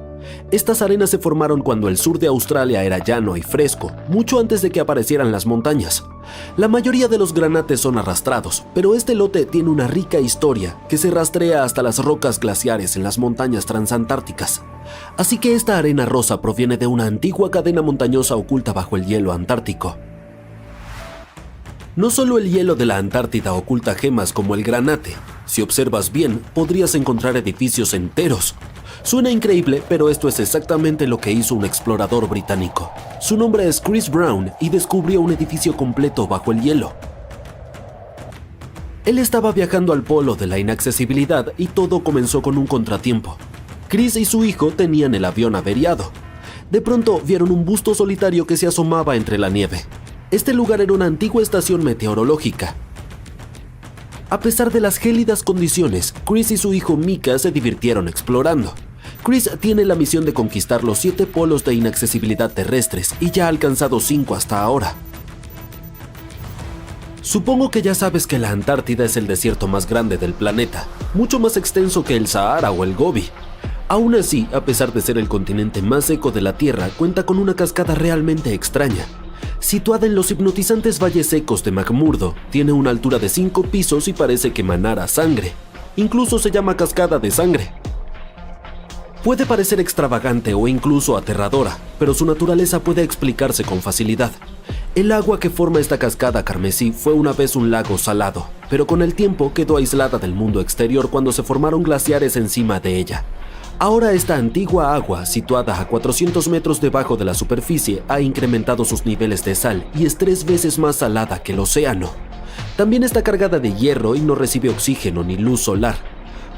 Speaker 6: Estas arenas se formaron cuando el sur de Australia era llano y fresco, mucho antes de que aparecieran las montañas. La mayoría de los granates son arrastrados, pero este lote tiene una rica historia que se rastrea hasta las rocas glaciares en las montañas transantárticas. Así que esta arena rosa proviene de una antigua cadena montañosa oculta bajo el hielo antártico. No solo el hielo de la Antártida oculta gemas como el granate. Si observas bien, podrías encontrar edificios enteros. Suena increíble, pero esto es exactamente lo que hizo un explorador británico. Su nombre es Chris Brown y descubrió un edificio completo bajo el hielo. Él estaba viajando al polo de la inaccesibilidad y todo comenzó con un contratiempo. Chris y su hijo tenían el avión averiado. De pronto vieron un busto solitario que se asomaba entre la nieve. Este lugar era una antigua estación meteorológica. A pesar de las gélidas condiciones, Chris y su hijo Mika se divirtieron explorando. Chris tiene la misión de conquistar los 7 polos de inaccesibilidad terrestres y ya ha alcanzado 5 hasta ahora. Supongo que ya sabes que la Antártida es el desierto más grande del planeta, mucho más extenso que el Sahara o el Gobi. Aún así, a pesar de ser el continente más seco de la Tierra, cuenta con una cascada realmente extraña. Situada en los hipnotizantes valles secos de McMurdo, tiene una altura de 5 pisos y parece que emanara sangre. Incluso se llama cascada de sangre. Puede parecer extravagante o incluso aterradora, pero su naturaleza puede explicarse con facilidad. El agua que forma esta cascada carmesí fue una vez un lago salado, pero con el tiempo quedó aislada del mundo exterior cuando se formaron glaciares encima de ella. Ahora esta antigua agua, situada a 400 metros debajo de la superficie, ha incrementado sus niveles de sal y es 3 veces más salada que el océano. También está cargada de hierro y no recibe oxígeno ni luz solar.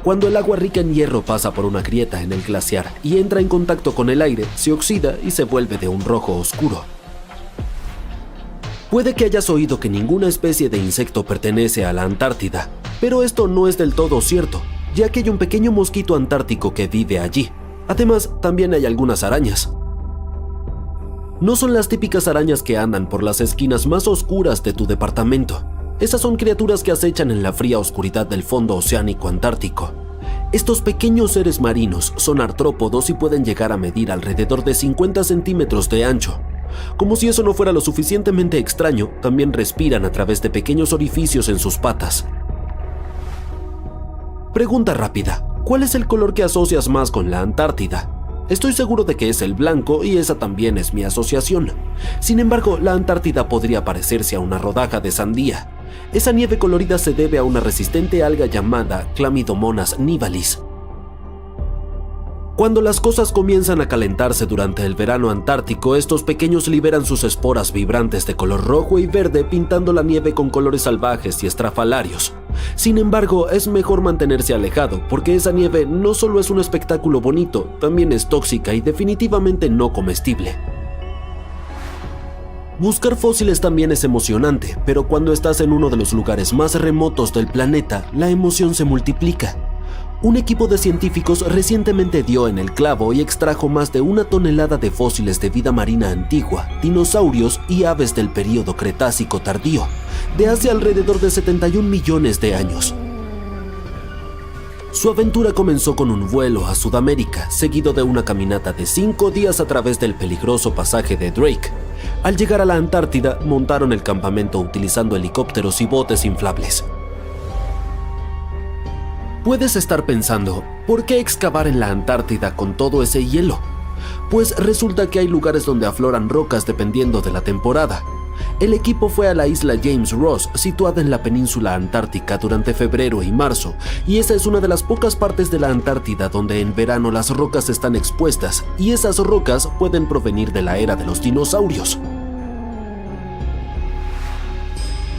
Speaker 6: Cuando el agua rica en hierro pasa por una grieta en el glaciar y entra en contacto con el aire, se oxida y se vuelve de un rojo oscuro. Puede que hayas oído que ninguna especie de insecto pertenece a la Antártida, pero esto no es del todo cierto, ya que hay un pequeño mosquito antártico que vive allí. Además, también hay algunas arañas. No son las típicas arañas que andan por las esquinas más oscuras de tu departamento. Esas son criaturas que acechan en la fría oscuridad del fondo oceánico antártico. Estos pequeños seres marinos son artrópodos y pueden llegar a medir alrededor de 50 centímetros de ancho. Como si eso no fuera lo suficientemente extraño, también respiran a través de pequeños orificios en sus patas. Pregunta rápida: ¿cuál es el color que asocias más con la Antártida? Estoy seguro de que es el blanco y esa también es mi asociación. Sin embargo, la Antártida podría parecerse a una rodaja de sandía. Esa nieve colorida se debe a una resistente alga llamada Chlamydomonas nivalis. Cuando las cosas comienzan a calentarse durante el verano antártico, estos pequeños liberan sus esporas vibrantes de color rojo y verde, pintando la nieve con colores salvajes y estrafalarios. Sin embargo, es mejor mantenerse alejado, porque esa nieve no solo es un espectáculo bonito, también es tóxica y definitivamente no comestible. Buscar fósiles también es emocionante, pero cuando estás en uno de los lugares más remotos del planeta, la emoción se multiplica. Un equipo de científicos recientemente dio en el clavo y extrajo más de 1 tonelada de fósiles de vida marina antigua, dinosaurios y aves del período Cretácico tardío, de hace alrededor de 71 millones de años. Su aventura comenzó con un vuelo a Sudamérica, seguido de una caminata de 5 días a través del peligroso pasaje de Drake. Al llegar a la Antártida, montaron el campamento utilizando helicópteros y botes inflables. Puedes estar pensando, ¿por qué excavar en la Antártida con todo ese hielo? Pues resulta que hay lugares donde afloran rocas dependiendo de la temporada. El equipo fue a la isla James Ross, situada en la península antártica, durante febrero y marzo, y esa es una de las pocas partes de la Antártida donde en verano las rocas están expuestas, y esas rocas pueden provenir de la era de los dinosaurios.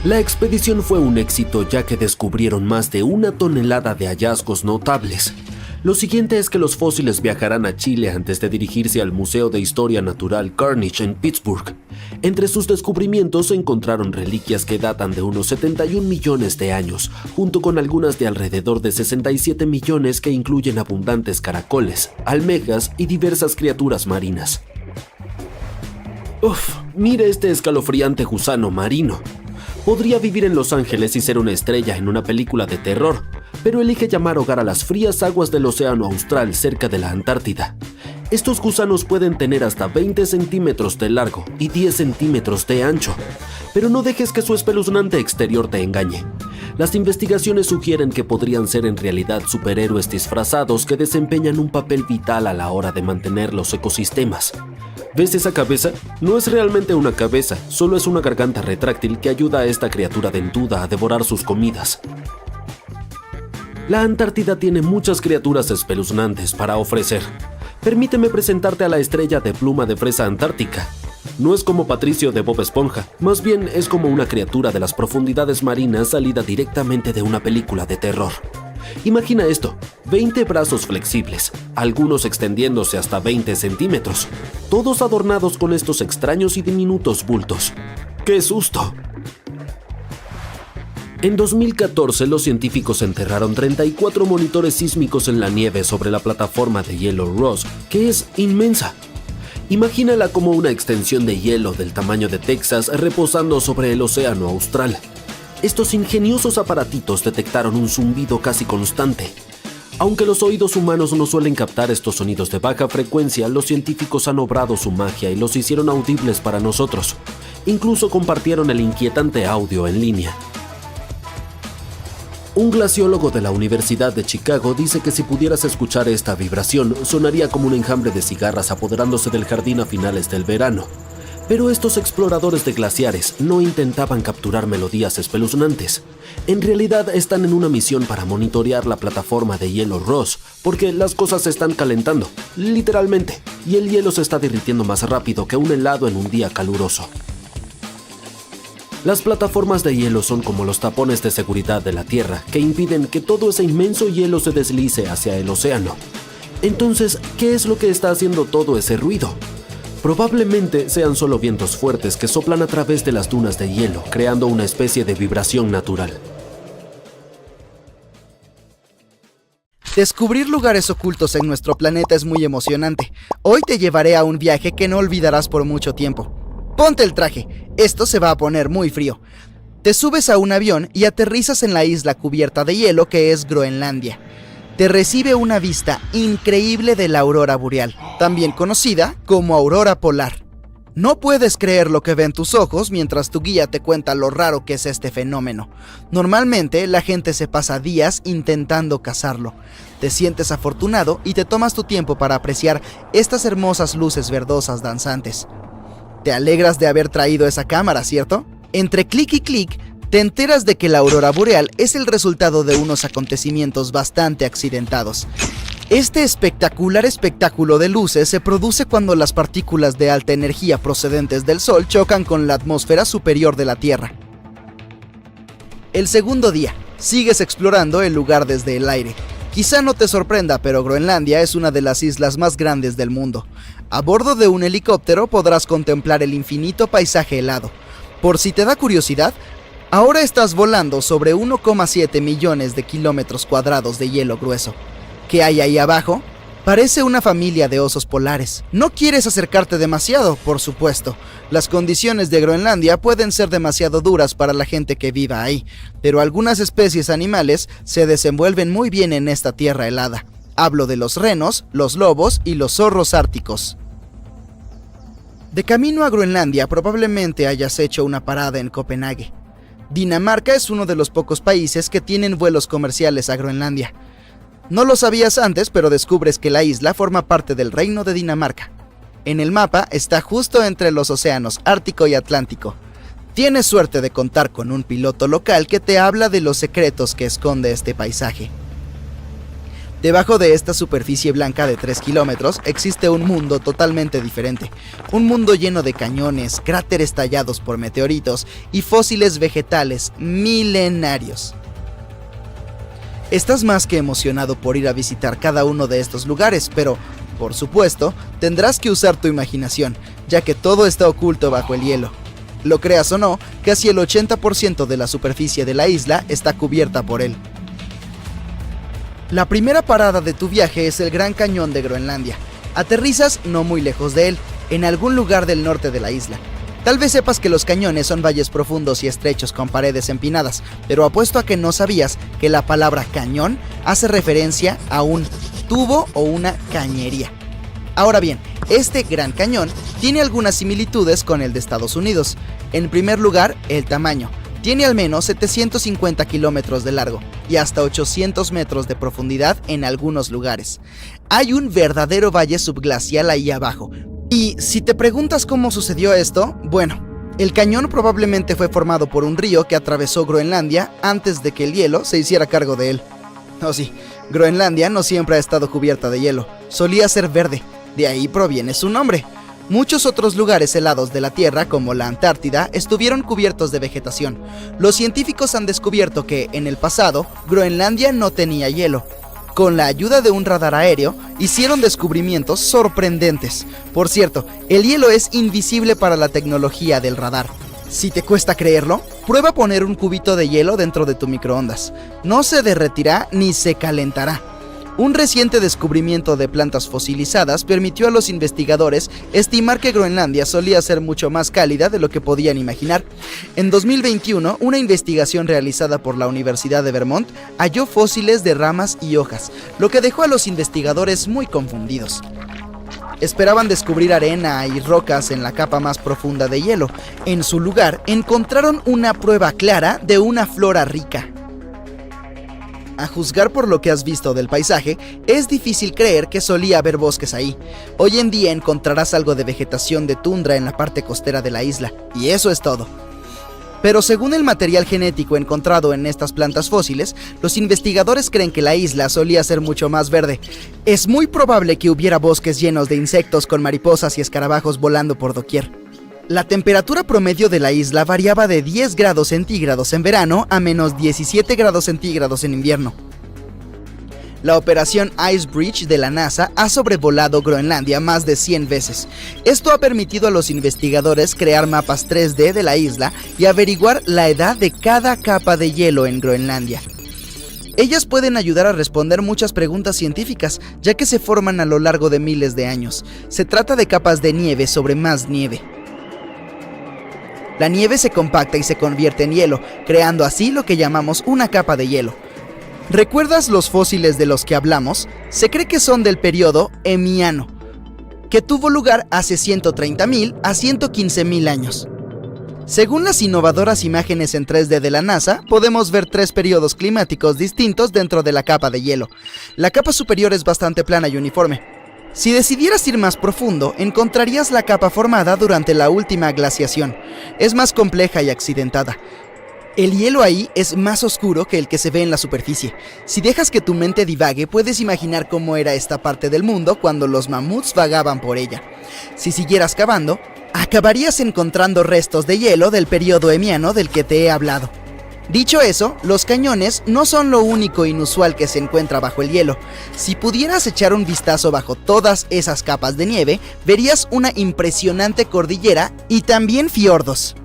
Speaker 6: La expedición fue un éxito, ya que descubrieron más de 1 tonelada de hallazgos notables. Lo siguiente es que los fósiles viajarán a Chile antes de dirigirse al Museo de Historia Natural Carnegie en Pittsburgh. Entre sus descubrimientos se encontraron reliquias que datan de unos 71 millones de años, junto con algunas de alrededor de 67 millones que incluyen abundantes caracoles, almejas y diversas criaturas marinas. Uf, mire este escalofriante gusano marino. Podría vivir en Los Ángeles y ser una estrella en una película de terror, pero elige llamar hogar a las frías aguas del océano austral cerca de la Antártida. Estos gusanos pueden tener hasta 20 centímetros de largo y 10 centímetros de ancho, pero no dejes que su espeluznante exterior te engañe. Las investigaciones sugieren que podrían ser en realidad superhéroes disfrazados que desempeñan un papel vital a la hora de mantener los ecosistemas. ¿Ves esa cabeza? No es realmente una cabeza, solo es una garganta retráctil que ayuda a esta criatura dentuda a devorar sus comidas. La Antártida tiene muchas criaturas espeluznantes para ofrecer. Permíteme presentarte a la estrella de pluma de fresa antártica. No es como Patricio de Bob Esponja, más bien es como una criatura de las profundidades marinas salida directamente de una película de terror. Imagina esto, 20 brazos flexibles, algunos extendiéndose hasta 20 centímetros, todos adornados con estos extraños y diminutos bultos. ¡Qué susto! En 2014, los científicos enterraron 34 monitores sísmicos en la nieve sobre la plataforma de hielo Ross, que es inmensa. Imagínala como una extensión de hielo del tamaño de Texas reposando sobre el océano austral. Estos ingeniosos aparatitos detectaron un zumbido casi constante. Aunque los oídos humanos no suelen captar estos sonidos de baja frecuencia, los científicos han obrado su magia y los hicieron audibles para nosotros. Incluso compartieron el inquietante audio en línea. Un glaciólogo de la Universidad de Chicago dice que si pudieras escuchar esta vibración, sonaría como un enjambre de cigarras apoderándose del jardín a finales del verano. Pero estos exploradores de glaciares no intentaban capturar melodías espeluznantes. En realidad están en una misión para monitorear la plataforma de hielo Ross, porque las cosas se están calentando, literalmente, y el hielo se está derritiendo más rápido que un helado en un día caluroso. Las plataformas de hielo son como los tapones de seguridad de la Tierra, que impiden que todo ese inmenso hielo se deslice hacia el océano. Entonces, ¿qué es lo que está haciendo todo ese ruido? Probablemente sean solo vientos fuertes que soplan a través de las dunas de hielo, creando una especie de vibración natural.
Speaker 5: Descubrir lugares ocultos en nuestro planeta es muy emocionante. Hoy te llevaré a un viaje que no olvidarás por mucho tiempo. Ponte el traje, esto se va a poner muy frío. Te subes a un avión y aterrizas en la isla cubierta de hielo que es Groenlandia. Te recibe una vista increíble de la aurora boreal, también conocida como aurora polar. No puedes creer lo que ven tus ojos mientras tu guía te cuenta lo raro que es este fenómeno. Normalmente la gente se pasa días intentando cazarlo. Te sientes afortunado y te tomas tu tiempo para apreciar estas hermosas luces verdosas danzantes. Te alegras de haber traído esa cámara, ¿cierto? Entre clic y clic, te enteras de que la aurora boreal es el resultado de unos acontecimientos bastante accidentados. Este espectacular espectáculo de luces se produce cuando las partículas de alta energía procedentes del Sol chocan con la atmósfera superior de la Tierra. El segundo día, sigues explorando el lugar desde el aire. Quizá no te sorprenda, pero Groenlandia es una de las islas más grandes del mundo. A bordo de un helicóptero podrás contemplar el infinito paisaje helado. Por si te da curiosidad, ahora estás volando sobre 1,7 millones de kilómetros cuadrados de hielo grueso. ¿Qué hay ahí abajo? Parece una familia de osos polares. No quieres acercarte demasiado, por supuesto. Las condiciones de Groenlandia pueden ser demasiado duras para la gente que viva ahí, pero algunas especies animales se desenvuelven muy bien en esta tierra helada. Hablo de los renos, los lobos y los zorros árticos. De camino a Groenlandia probablemente hayas hecho una parada en Copenhague. Dinamarca es uno de los pocos países que tienen vuelos comerciales a Groenlandia. No lo sabías antes, pero descubres que la isla forma parte del Reino de Dinamarca. En el mapa está justo entre los océanos Ártico y Atlántico. Tienes suerte de contar con un piloto local que te habla de los secretos que esconde este paisaje. Debajo de esta superficie blanca de 3 kilómetros existe un mundo totalmente diferente. Un mundo lleno de cañones, cráteres tallados por meteoritos y fósiles vegetales milenarios. Estás más que emocionado por ir a visitar cada uno de estos lugares, pero, por supuesto, tendrás que usar tu imaginación, ya que todo está oculto bajo el hielo. Lo creas o no, casi el 80% de la superficie de la isla está cubierta por él. La primera parada de tu viaje es el Gran Cañón de Groenlandia. Aterrizas no muy lejos de él, en algún lugar del norte de la isla. Tal vez sepas que los cañones son valles profundos y estrechos con paredes empinadas, pero apuesto a que no sabías que la palabra cañón hace referencia a un tubo o una cañería. Ahora bien, este Gran Cañón tiene algunas similitudes con el de Estados Unidos. En primer lugar, el tamaño. Tiene al menos 750 kilómetros de largo y hasta 800 metros de profundidad en algunos lugares. Hay un verdadero valle subglacial ahí abajo. Y si te preguntas cómo sucedió esto, bueno, el cañón probablemente fue formado por un río que atravesó Groenlandia antes de que el hielo se hiciera cargo de él. Oh sí, Groenlandia no siempre ha estado cubierta de hielo, solía ser verde, de ahí proviene su nombre. Muchos otros lugares helados de la Tierra, como la Antártida, estuvieron cubiertos de vegetación. Los científicos han descubierto que, en el pasado, Groenlandia no tenía hielo. Con la ayuda de un radar aéreo, hicieron descubrimientos sorprendentes. Por cierto, el hielo es invisible para la tecnología del radar. Si te cuesta creerlo, prueba poner un cubito de hielo dentro de tu microondas. No se derretirá ni se calentará. Un reciente descubrimiento de plantas fosilizadas permitió a los investigadores estimar que Groenlandia solía ser mucho más cálida de lo que podían imaginar. En 2021, una investigación realizada por la Universidad de Vermont halló fósiles de ramas y hojas, lo que dejó a los investigadores muy confundidos. Esperaban descubrir arena y rocas en la capa más profunda de hielo. En su lugar, encontraron una prueba clara de una flora rica. A juzgar por lo que has visto del paisaje, es difícil creer que solía haber bosques ahí. Hoy en día encontrarás algo de vegetación de tundra en la parte costera de la isla, y eso es todo. Pero según el material genético encontrado en estas plantas fósiles, los investigadores creen que la isla solía ser mucho más verde. Es muy probable que hubiera bosques llenos de insectos con mariposas y escarabajos volando por doquier. La temperatura promedio de la isla variaba de 10 grados centígrados en verano a menos 17 grados centígrados en invierno. La operación Ice Bridge de la NASA ha sobrevolado Groenlandia más de 100 veces. Esto ha permitido a los investigadores crear mapas 3D de la isla y averiguar la edad de cada capa de hielo en Groenlandia. Ellas pueden ayudar a responder muchas preguntas científicas, ya que se forman a lo largo de miles de años. Se trata de capas de nieve sobre más nieve. La nieve se compacta y se convierte en hielo, creando así lo que llamamos una capa de hielo. ¿Recuerdas los fósiles de los que hablamos? Se cree que son del periodo Eemiano, que tuvo lugar hace 130.000 a 115.000 años. Según las innovadoras imágenes en 3D de la NASA, podemos ver 3 periodos climáticos distintos dentro de la capa de hielo. La capa superior es bastante plana y uniforme. Si decidieras ir más profundo, encontrarías la capa formada durante la última glaciación. Es más compleja y accidentada. El hielo ahí es más oscuro que el que se ve en la superficie. Si dejas que tu mente divague, puedes imaginar cómo era esta parte del mundo cuando los mamuts vagaban por ella. Si siguieras cavando, acabarías encontrando restos de hielo del periodo Eemiano del que te he hablado. Dicho eso, los cañones no son lo único inusual que se encuentra bajo el hielo. Si pudieras echar un vistazo bajo todas esas capas de nieve, verías una impresionante cordillera y también fiordos.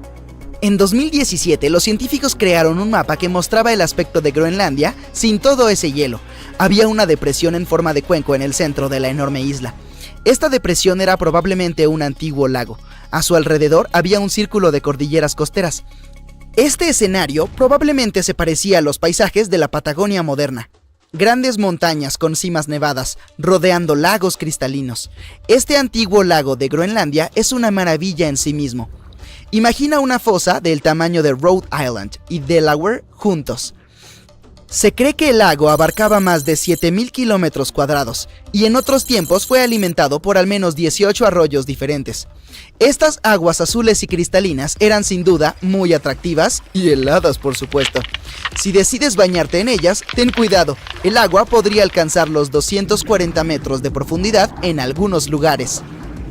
Speaker 5: En 2017, los científicos crearon un mapa que mostraba el aspecto de Groenlandia sin todo ese hielo. Había una depresión en forma de cuenco en el centro de la enorme isla. Esta depresión era probablemente un antiguo lago. A su alrededor había un círculo de cordilleras costeras. Este escenario probablemente se parecía a los paisajes de la Patagonia moderna. Grandes montañas con cimas nevadas, rodeando lagos cristalinos. Este antiguo lago de Groenlandia es una maravilla en sí mismo. Imagina una fosa del tamaño de Rhode Island y Delaware juntos. Se cree que el lago abarcaba más de 7.000 kilómetros cuadrados y en otros tiempos fue alimentado por al menos 18 arroyos diferentes. Estas aguas azules y cristalinas eran sin duda muy atractivas y heladas, por supuesto. Si decides bañarte en ellas, ten cuidado, el agua podría alcanzar los 240 metros de profundidad en algunos lugares.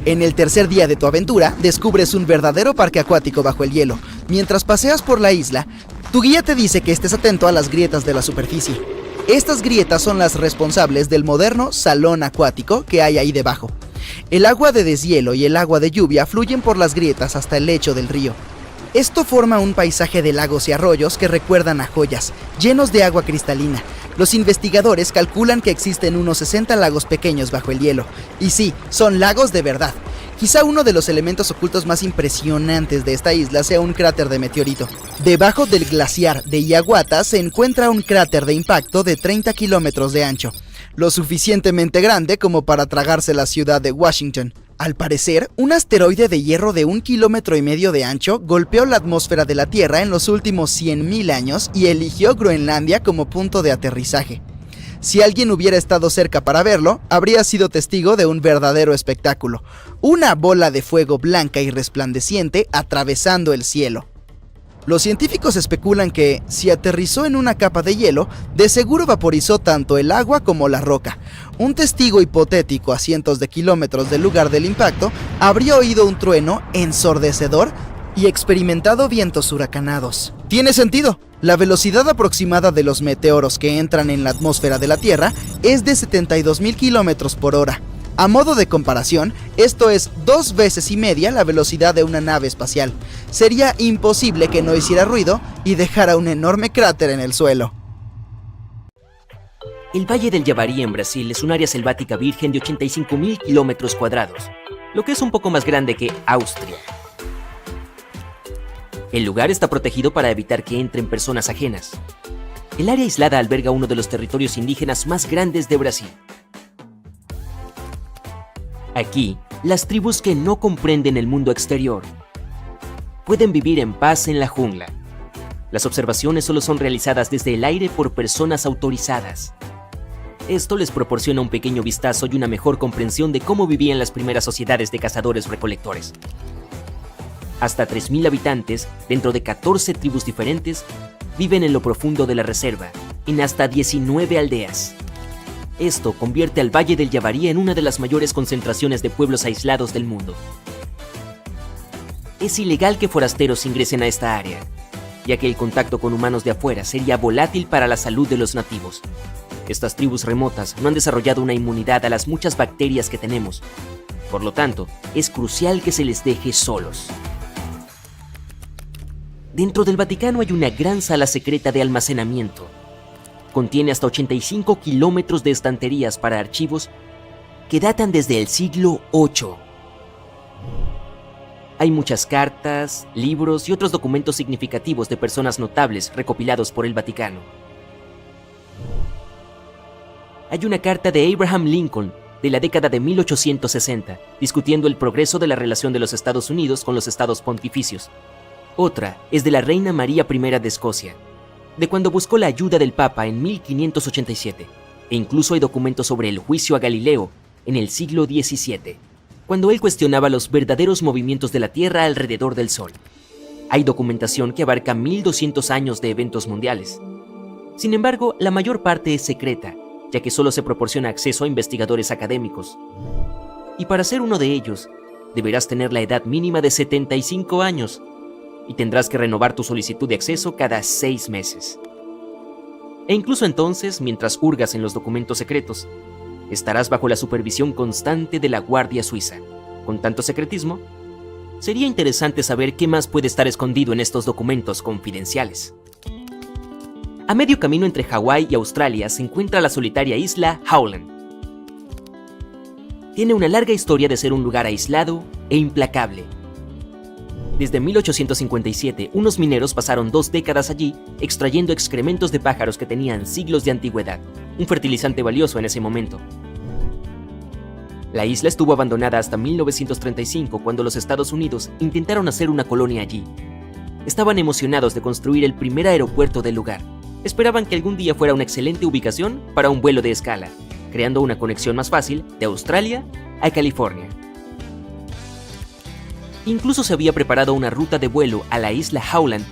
Speaker 5: En el tercer día de tu aventura, descubres un verdadero parque acuático bajo el hielo. Mientras paseas por la isla, tu guía te dice que estés atento a las grietas de la superficie. Estas grietas son las responsables del moderno salón acuático que hay ahí debajo. El agua de deshielo y el agua de lluvia fluyen por las grietas hasta el lecho del río. Esto forma un paisaje de lagos y arroyos que recuerdan a joyas, llenos de agua cristalina. Los investigadores calculan que existen unos 60 lagos pequeños bajo el hielo. Y sí, son lagos de verdad. Quizá uno de los elementos ocultos más impresionantes de esta isla sea un cráter de meteorito. Debajo del glaciar de Hiawatha se encuentra un cráter de impacto de 30 kilómetros de ancho, lo suficientemente grande como para tragarse la ciudad de Washington. Al parecer, un asteroide de hierro de 1,5 kilómetros de ancho golpeó la atmósfera de la Tierra en los últimos 100.000 años y eligió Groenlandia como punto de aterrizaje. Si alguien hubiera estado cerca para verlo, habría sido testigo de un verdadero espectáculo. Una bola de fuego blanca y resplandeciente atravesando el cielo. Los científicos especulan que, si aterrizó en una capa de hielo, de seguro vaporizó tanto el agua como la roca. Un testigo hipotético a cientos de kilómetros del lugar del impacto habría oído un trueno ensordecedor y experimentado vientos huracanados. Tiene sentido. La velocidad aproximada de los meteoros que entran en la atmósfera de la Tierra es de 72.000 kilómetros por hora. A modo de comparación, esto es 2,5 veces la velocidad de una nave espacial. Sería imposible que no hiciera ruido y dejara un enorme cráter en el suelo.
Speaker 4: El Valle del Yavarí en Brasil es un área selvática virgen de 85.000 kilómetros cuadrados, lo que es un poco más grande que Austria. El lugar está protegido para evitar que entren personas ajenas. El área aislada alberga uno de los territorios indígenas más grandes de Brasil. Aquí, las tribus que no comprenden el mundo exterior pueden vivir en paz en la jungla. Las observaciones solo son realizadas desde el aire por personas autorizadas. Esto les proporciona un pequeño vistazo y una mejor comprensión de cómo vivían las primeras sociedades de cazadores-recolectores. Hasta 3.000 habitantes, dentro de 14 tribus diferentes, viven en lo profundo de la reserva, en hasta 19 aldeas. Esto convierte al Valle del Yavarí en una de las mayores concentraciones de pueblos aislados del mundo. Es ilegal que forasteros ingresen a esta área, ya que el contacto con humanos de afuera sería volátil para la salud de los nativos. Estas tribus remotas no han desarrollado una inmunidad a las muchas bacterias que tenemos. Por lo tanto, es crucial que se les deje solos. Dentro del Vaticano hay una gran sala secreta de almacenamiento. Contiene hasta 85 kilómetros de estanterías para archivos que datan desde el siglo VIII. Hay muchas cartas, libros y otros documentos significativos de personas notables recopilados por el Vaticano. Hay una carta de Abraham Lincoln de la década de 1860, discutiendo el progreso de la relación de los Estados Unidos con los estados pontificios. Otra es de la reina María I de Escocia, de cuando buscó la ayuda del Papa en 1587, e incluso hay documentos sobre el juicio a Galileo en el siglo XVII, cuando él cuestionaba los verdaderos movimientos de la Tierra alrededor del Sol. Hay documentación que abarca 1.200 años de eventos mundiales. Sin embargo, la mayor parte es secreta, ya que solo se proporciona acceso a investigadores académicos. Y para ser uno de ellos, deberás tener la edad mínima de 75 años, y tendrás que renovar tu solicitud de acceso cada 6 meses. E incluso entonces, mientras hurgas en los documentos secretos, estarás bajo la supervisión constante de la Guardia Suiza. Con tanto secretismo, sería interesante saber qué más puede estar escondido en estos documentos confidenciales. A medio camino entre Hawái y Australia se encuentra la solitaria isla Howland. Tiene una larga historia de ser un lugar aislado e implacable. Desde 1857, unos mineros pasaron 2 décadas allí extrayendo excrementos de pájaros que tenían siglos de antigüedad, un fertilizante valioso en ese momento. La isla estuvo abandonada hasta 1935, cuando los Estados Unidos intentaron hacer una colonia allí. Estaban emocionados de construir el primer aeropuerto del lugar. Esperaban que algún día fuera una excelente ubicación para un vuelo de escala, creando una conexión más fácil de Australia a California. Incluso se había preparado una ruta de vuelo a la isla Howland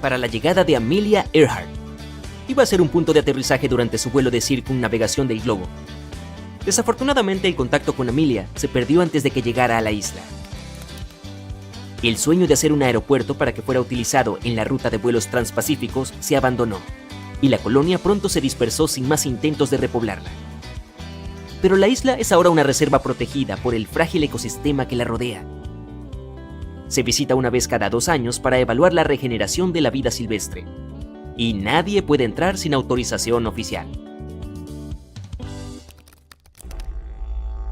Speaker 4: para la llegada de Amelia Earhart. Iba a ser un punto de aterrizaje durante su vuelo de circunnavegación del globo. Desafortunadamente, el contacto con Amelia se perdió antes de que llegara a la isla. El sueño de hacer un aeropuerto para que fuera utilizado en la ruta de vuelos transpacíficos se abandonó. y la colonia pronto se dispersó sin más intentos de repoblarla. Pero la isla es ahora una reserva protegida por el frágil ecosistema que la rodea. Se visita una vez cada 2 años para evaluar la regeneración de la vida silvestre, y nadie puede entrar sin autorización oficial.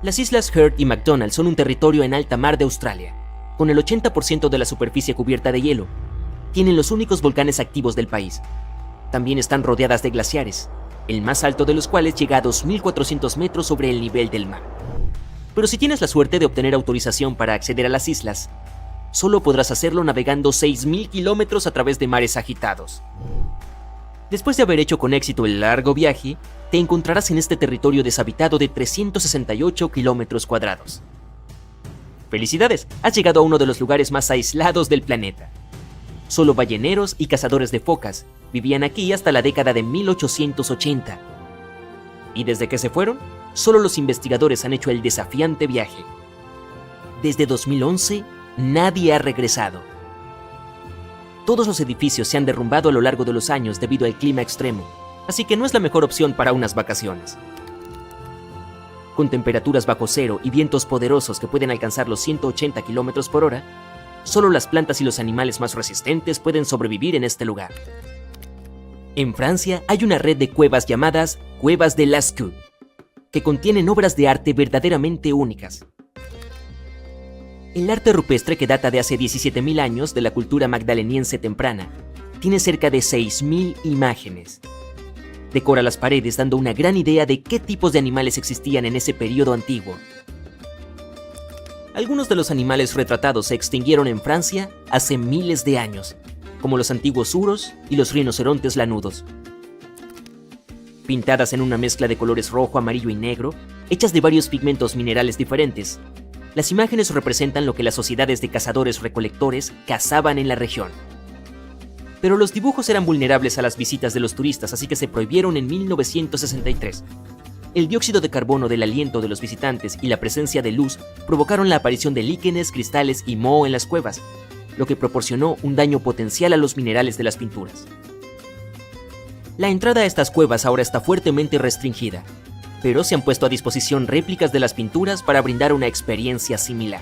Speaker 4: Las islas Heard y McDonald son un territorio en alta mar de Australia, con el 80% de la superficie cubierta de hielo. Tienen los únicos volcanes activos del país. También están rodeadas de glaciares, el más alto de los cuales llega a 2.400 metros sobre el nivel del mar. Pero si tienes la suerte de obtener autorización para acceder a las islas, solo podrás hacerlo navegando 6.000 kilómetros a través de mares agitados. Después de haber hecho con éxito el largo viaje, te encontrarás en este territorio deshabitado de 368 kilómetros cuadrados. ¡Felicidades! Has llegado a uno de los lugares más aislados del planeta. Solo balleneros y cazadores de focas vivían aquí hasta la década de 1880. Y desde que se fueron, solo los investigadores han hecho el desafiante viaje. Desde 2011, nadie ha regresado. Todos los edificios se han derrumbado a lo largo de los años debido al clima extremo, así que no es la mejor opción para unas vacaciones. Con temperaturas bajo cero y vientos poderosos que pueden alcanzar los 180 km por hora, solo las plantas y los animales más resistentes pueden sobrevivir en este lugar. En Francia hay una red de cuevas llamadas Cuevas de Lascaux, que contienen obras de arte verdaderamente únicas. El arte rupestre, que data de hace 17.000 años de la cultura magdaleniense temprana, tiene cerca de 6.000 imágenes. Decora las paredes dando una gran idea de qué tipos de animales existían en ese periodo antiguo. Algunos de los animales retratados se extinguieron en Francia hace miles de años, como los antiguos uros y los rinocerontes lanudos. Pintadas en una mezcla de colores rojo, amarillo y negro, hechas de varios pigmentos minerales diferentes, las imágenes representan lo que las sociedades de cazadores-recolectores cazaban en la región. Pero los dibujos eran vulnerables a las visitas de los turistas, así que se prohibieron en 1963. El dióxido de carbono del aliento de los visitantes y la presencia de luz provocaron la aparición de líquenes, cristales y moho en las cuevas, lo que proporcionó un daño potencial a los minerales de las pinturas. La entrada a estas cuevas ahora está fuertemente restringida, pero se han puesto a disposición réplicas de las pinturas para brindar una experiencia similar.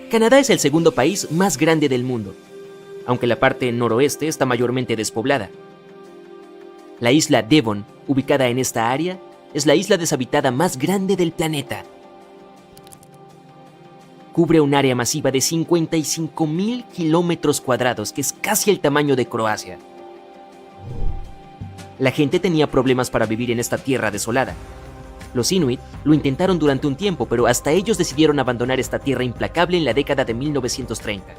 Speaker 4: Canadá es el segundo país más grande del mundo, aunque la parte noroeste está mayormente despoblada. La isla Devon, ubicada en esta área, es la isla deshabitada más grande del planeta. Cubre un área masiva de 55.000 kilómetros cuadrados, que es casi el tamaño de Croacia. La gente tenía problemas para vivir en esta tierra desolada. Los Inuit lo intentaron durante un tiempo, pero hasta ellos decidieron abandonar esta tierra implacable en la década de 1930.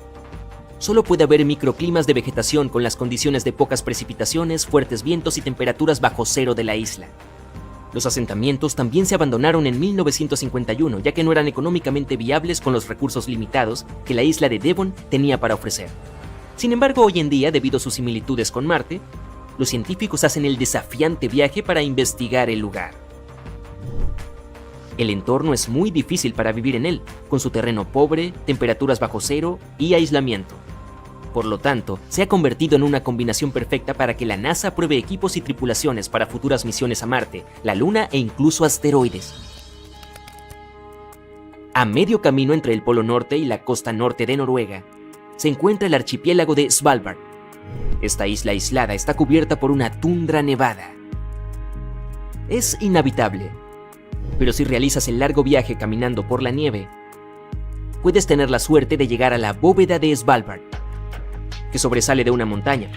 Speaker 4: Solo puede haber microclimas de vegetación con las condiciones de pocas precipitaciones, fuertes vientos y temperaturas bajo cero de la isla. Los asentamientos también se abandonaron en 1951, ya que no eran económicamente viables con los recursos limitados que la isla de Devon tenía para ofrecer. Sin embargo, hoy en día, debido a sus similitudes con Marte, los científicos hacen el desafiante viaje para investigar el lugar. El entorno es muy difícil para vivir en él, con su terreno pobre, temperaturas bajo cero y aislamiento. Por lo tanto, se ha convertido en una combinación perfecta para que la NASA pruebe equipos y tripulaciones para futuras misiones a Marte, la Luna e incluso asteroides. A medio camino entre el Polo Norte y la costa norte de Noruega, se encuentra el archipiélago de Svalbard. Esta isla aislada está cubierta por una tundra nevada. Es inhabitable, pero si realizas el largo viaje caminando por la nieve, puedes tener la suerte de llegar a la bóveda de Svalbard, que sobresale de una montaña.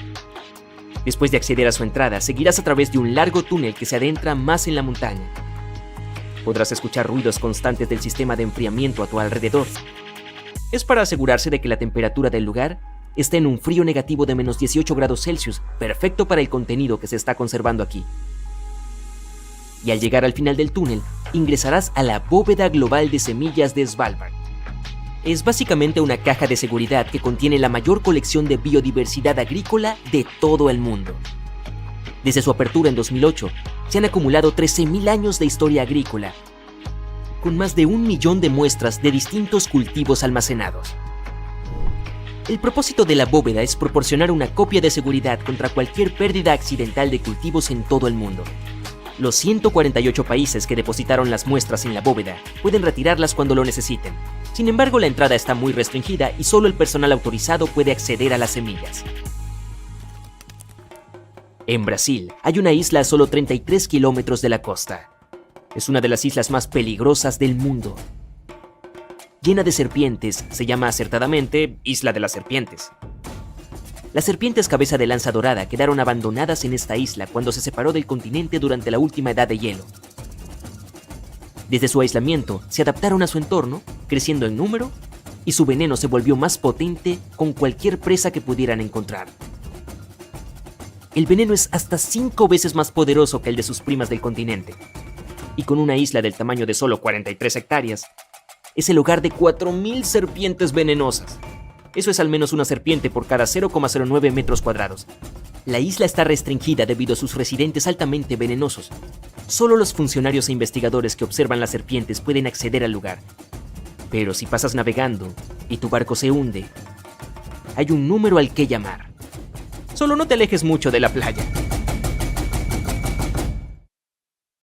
Speaker 4: Después de acceder a su entrada, seguirás a través de un largo túnel que se adentra más en la montaña. Podrás escuchar ruidos constantes del sistema de enfriamiento a tu alrededor. Es para asegurarse de que la temperatura del lugar está en un frío negativo de menos 18 grados Celsius, perfecto para el contenido que se está conservando aquí. Y al llegar al final del túnel, ingresarás a la bóveda global de semillas de Svalbard. Es básicamente una caja de seguridad que contiene la mayor colección de biodiversidad agrícola de todo el mundo. Desde su apertura en 2008, se han acumulado 13.000 años de historia agrícola, con más de 1 millón de muestras de distintos cultivos almacenados. El propósito de la bóveda es proporcionar una copia de seguridad contra cualquier pérdida accidental de cultivos en todo el mundo. Los 148 países que depositaron las muestras en la bóveda pueden retirarlas cuando lo necesiten. Sin embargo, la entrada está muy restringida y solo el personal autorizado puede acceder a las semillas. En Brasil, hay una isla a solo 33 kilómetros de la costa. Es una de las islas más peligrosas del mundo. Llena de serpientes, se llama acertadamente Isla de las Serpientes. Las serpientes cabeza de lanza dorada quedaron abandonadas en esta isla cuando se separó del continente durante la última edad de hielo. Desde su aislamiento, se adaptaron a su entorno, creciendo en número, y su veneno se volvió más potente con cualquier presa que pudieran encontrar. El veneno es hasta 5 veces más poderoso que el de sus primas del continente, y con una isla del tamaño de solo 43 hectáreas, es el hogar de 4.000 serpientes venenosas. Eso es al menos una serpiente por cada 0,09 metros cuadrados. La isla está restringida debido a sus residentes altamente venenosos. Solo los funcionarios e investigadores que observan las serpientes pueden acceder al lugar. Pero si pasas navegando y tu barco se hunde, hay un número al que llamar. Solo no te alejes mucho de la playa.